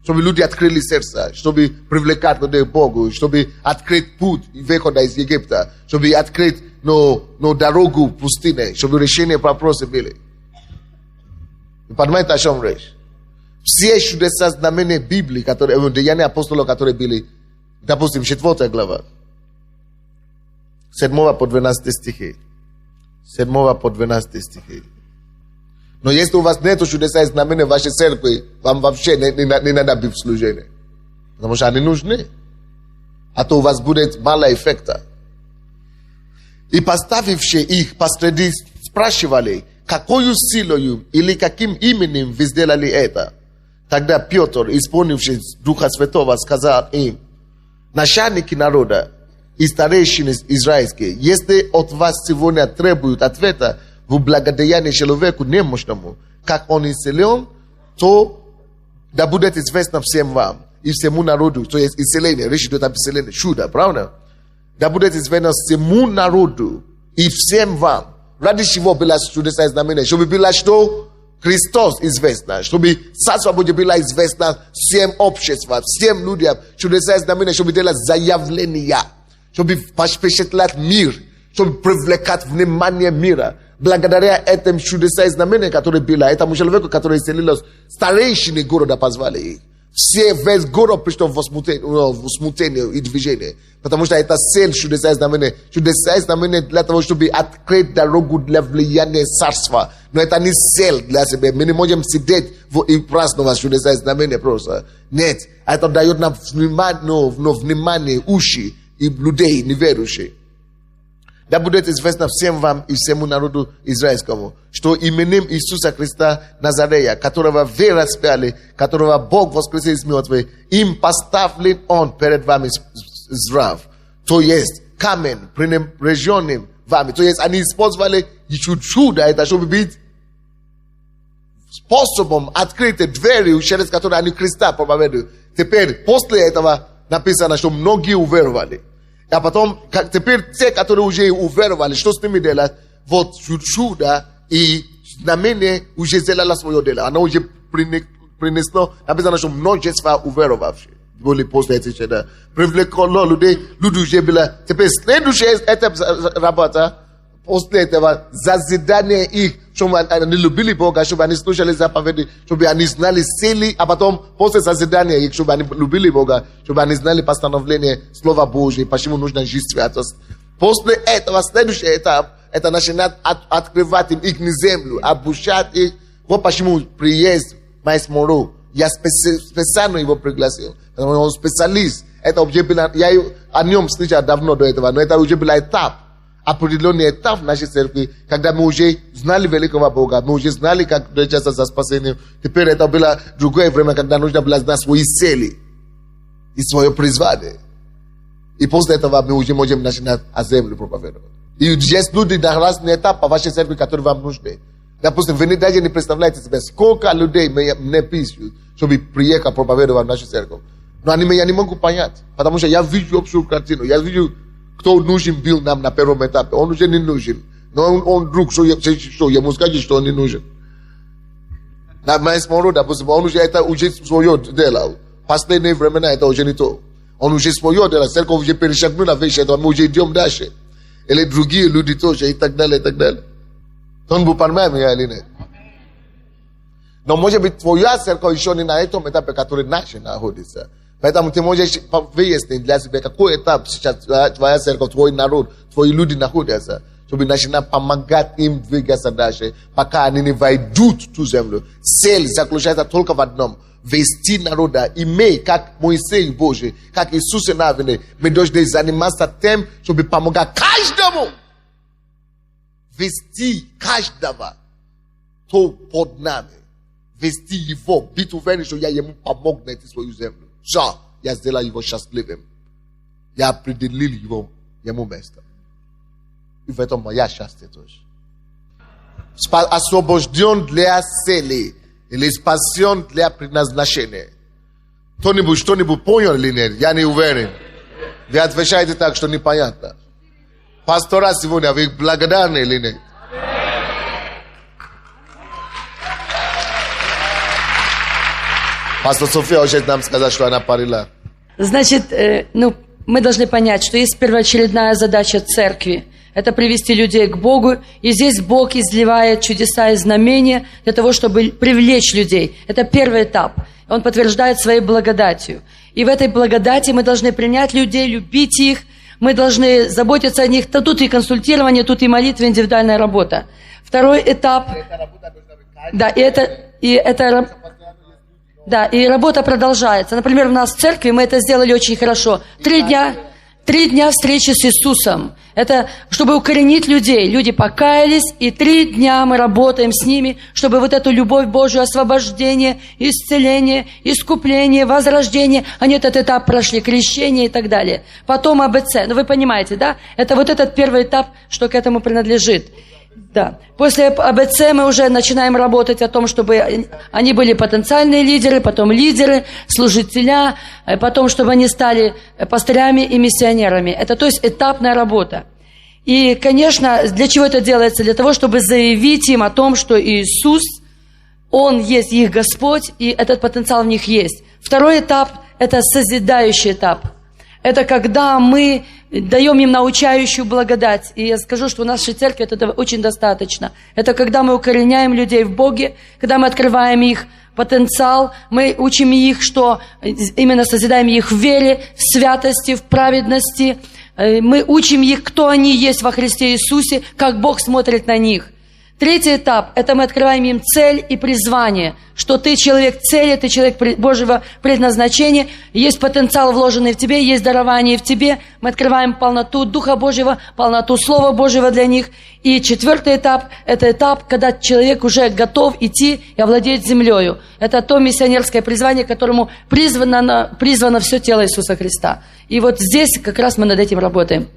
чтобы люди открыли сердце, чтобы привлекать людей к Богу, чтобы открыть путь выхода из Египта, чтобы открыть дорогу в пустыне, чтобы решение вопроса были. Вы понимаете, о чем речь? Все чудеса знамения Библии, которые, деяния апостолов, которые были, допустим, 4 глава, 7 по 12 стихи. 7 по 12 стихи. Но если у вас нет чудеса и знамения в вашей церкви, вам вообще не надо быть в служении. Потому что они нужны. А то у вас будет мало эффекта. И поставившие их посреди спрашивали, какую силою или каким именем вы сделали это. Тогда Петр, исполнившись Духа Святого, сказал им, начальники народа и старейшины израильские, если от вас сегодня требуют ответа в благоdeянии человеку немощному, как он исцелен, то да будет известно всем вам и всему народу, то есть исцеление, речь идет об исцелении, чудо, правда? Да будет известно всему народу и всем вам. Ради чего было чудеса и знамения? Чтобы было что? Христос известно. Чтобы Царство Божье было известно всем обществам, всем людям. Чудеса и знамения, чтобы делать заявления. Чтобы впечатлять мир. Чтобы привлекать внимание мира. Благодаря этим чудесам и знамениям, которые были, этому человеку, который исцелился, старейшины города позвали их. Все, весь город пришел в смутение и движение. Потому что это цель чудеса и знамения. Чудеса и знамения для того, чтобы открыть дорогу для влияния царства. Но это не цель для себя. Мы не можем сидеть и праздновать чудеса и знамения просто. Нет. Это дает нам внимание, уши и людей неверующих. Да будет известно всем вам и всему народу израильскому, что именем Иисуса Христа Назарея, которого вы распяли, которого Бог воскресил из мертвых, им поставлен Он перед вами здрав. То есть камень, пренебреженным вами. То есть они использовали чудо, это чтобы быть способом открыть двери, через которые они Христа проповедуют. Теперь, после этого написано, что многие уверовали. А потом, теперь те, которые уже уверовали, что с ними делать? Вот чудо и знамение уже сделало свое дело. Оно уже принесло, написано, что множество уверовавших были после этих чуда. Привлекло людей, люди уже были. Теперь следующая работа, после этого зазидание их, чтобы они любили Бога, чтобы они слушали заповеди, чтобы они знали цели, а потом после зазидания их, чтобы они любили Бога, чтобы они знали постановление Слова Божьего, почему нужно жить святость. После этого следующий этап, это начинает открывать им их землю, обучать их. Вот почему приезд Майс Моро, я специально его пригласил, потому что он специалист. Это уже было, я о нем слышал давно до этого, но это уже был этап. Определенный этап в нашей церкви, когда мы уже знали великого Бога, мы уже знали, как двигаться за спасением. Теперь это было другое время, когда нужно было знать свои цели и свое призвание. И после этого мы уже можем начинать о земле проповедовать. И есть люди на разные этапы вашей церкви, которые вам нужны. Допустим, вы даже не представляете себе, сколько людей мне пишут, чтобы приехать проповедовать в нашу церковь. Но они меня не могут понять, потому что я вижу общую картину, я вижу, кто нужен был нам на первом этапе. Он уже не нужен. Но он вдруг, что ему скажет, что он не нужен. На Майс Моро, допустим, он уже это уже свое делал. Последние времена это уже не то. Он уже свое делал. Церковь уже перешагнула вещь, это мы уже идем дальше. Или другие люди тоже, и так далее, и так далее. Он был понимаем меня или нет? Но может быть, твоя церковь еще не на этом этапе, который наша находится. Поэтому ты можешь выяснить для себя, какой этап сейчас твоя церковь, твой народ, твои люди находятся, чтобы начинать помогать им двигаться дальше, пока они не войдут в ту землю. Цель заключается только в одном. Вести народа, иметь, как Моисей Божий, как Иисус Навин, мы должны заниматься тем, чтобы помогать каждому. Вести каждого, кто под нами. Вести его, быть уверен, что я ему помог найти свою землю. Все, я сделал его счастливым. Я определил его ему место. И в этом моя счастье тоже. Освобожден для цели. Или спасен для предназначения. Кто-нибудь понял или нет? Я не уверен. Вы отвечаете так, что непонятно. Пастора сегодня, вы благодарны или нет? Пастор София хочет нам сказать, что она парила. Значит, мы должны понять, что есть первоочередная задача церкви. Это привести людей к Богу. И здесь Бог изливает чудеса и знамения для того, чтобы привлечь людей. Это первый этап. Он подтверждает своей благодатью. И в этой благодати мы должны принять людей, любить их. Мы должны заботиться о них. Тут и консультирование, тут и молитва, индивидуальная работа. Второй этап. Да, и работа продолжается. Например, у нас в церкви мы это сделали очень хорошо. 3 дня встречи с Иисусом. Это чтобы укоренить людей. Люди покаялись, и 3 дня мы работаем с ними, чтобы вот эту любовь Божию, освобождение, исцеление, искупление, возрождение, они этот этап прошли, крещение и так далее. Потом АБЦ. Вы понимаете, да? Это вот этот первый этап, что к этому принадлежит. Да. После АБЦ мы уже начинаем работать о том, чтобы они были потенциальные лидеры, потом лидеры, служителя, потом, чтобы они стали пастырями и миссионерами. Это, то есть, этапная работа. И, конечно, для чего это делается? Для того, чтобы заявить им о том, что Иисус, Он есть их Господь, и этот потенциал в них есть. Второй этап – это созидающий этап. Это когда мы даем им научающую благодать. И я скажу, что в нашей церкви этого очень достаточно. Это когда мы укореняем людей в Боге, когда мы открываем их потенциал, мы учим их, что именно созидаем их в вере, в святости, в праведности. Мы учим их, кто они есть во Христе Иисусе, как Бог смотрит на них. Третий этап – это мы открываем им цель и призвание, что ты человек цели, ты человек Божьего предназначения, есть потенциал, вложенный в тебе, есть дарование в тебе. Мы открываем полноту Духа Божьего, полноту Слова Божьего для них. И четвертый этап – это этап, когда человек уже готов идти и овладеть землею. Это то миссионерское призвание, которому призвано все тело Иисуса Христа. И вот здесь как раз мы над этим работаем.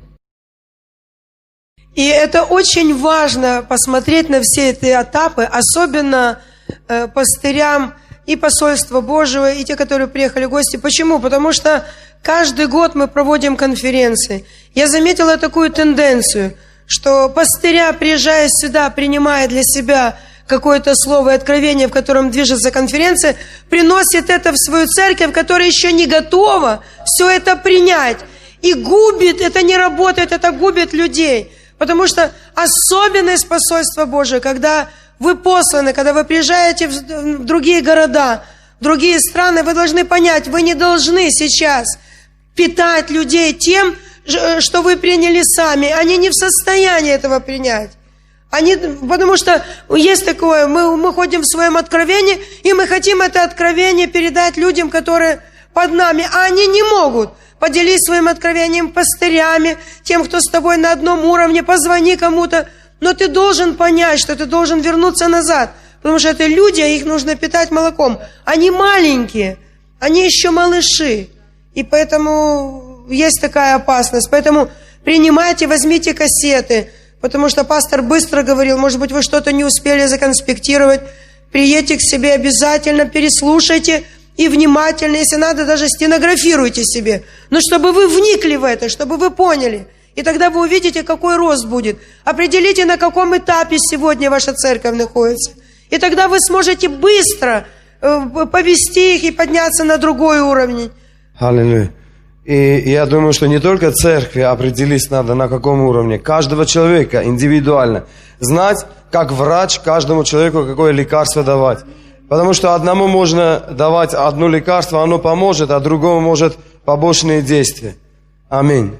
И это очень важно посмотреть на все эти этапы, особенно пастырям и посольства Божьего, и те, которые приехали в гости. Почему? Потому что каждый год мы проводим конференции. Я заметила такую тенденцию, что пастыря, приезжая сюда, принимая для себя какое-то слово и откровение, в котором движется конференция, приносит это в свою церковь, которая еще не готова все это принять. И губит, это не работает, это губит людей. Потому что особенность посольства Божия, когда вы посланы, когда вы приезжаете в другие города, в другие страны, вы должны понять, вы не должны сейчас питать людей тем, что вы приняли сами. Они не в состоянии этого принять. Потому что есть такое, мы ходим в своем откровении, и мы хотим это откровение передать людям, которые под нами, а они не могут. Поделись своим откровением пастырями, тем, кто с тобой на одном уровне, позвони кому-то. Но ты должен понять, что ты должен вернуться назад, потому что это люди, а их нужно питать молоком. Они маленькие, они еще малыши, и поэтому есть такая опасность. Поэтому принимайте, возьмите кассеты, потому что пастор быстро говорил, может быть, вы что-то не успели законспектировать, приедьте к себе обязательно, переслушайте, и внимательно, если надо, даже стенографируйте себе. Но чтобы вы вникли в это, чтобы вы поняли. И тогда вы увидите, какой рост будет. Определите, на каком этапе сегодня ваша церковь находится. И тогда вы сможете быстро повести их и подняться на другой уровень. Аллилуйя. И я думаю, что не только церкви определить надо, на каком уровне. Каждого человека индивидуально. Знать, как врач каждому человеку какое лекарство давать. Потому что одному можно давать одно лекарство, оно поможет, а другому может побочные действия. Аминь.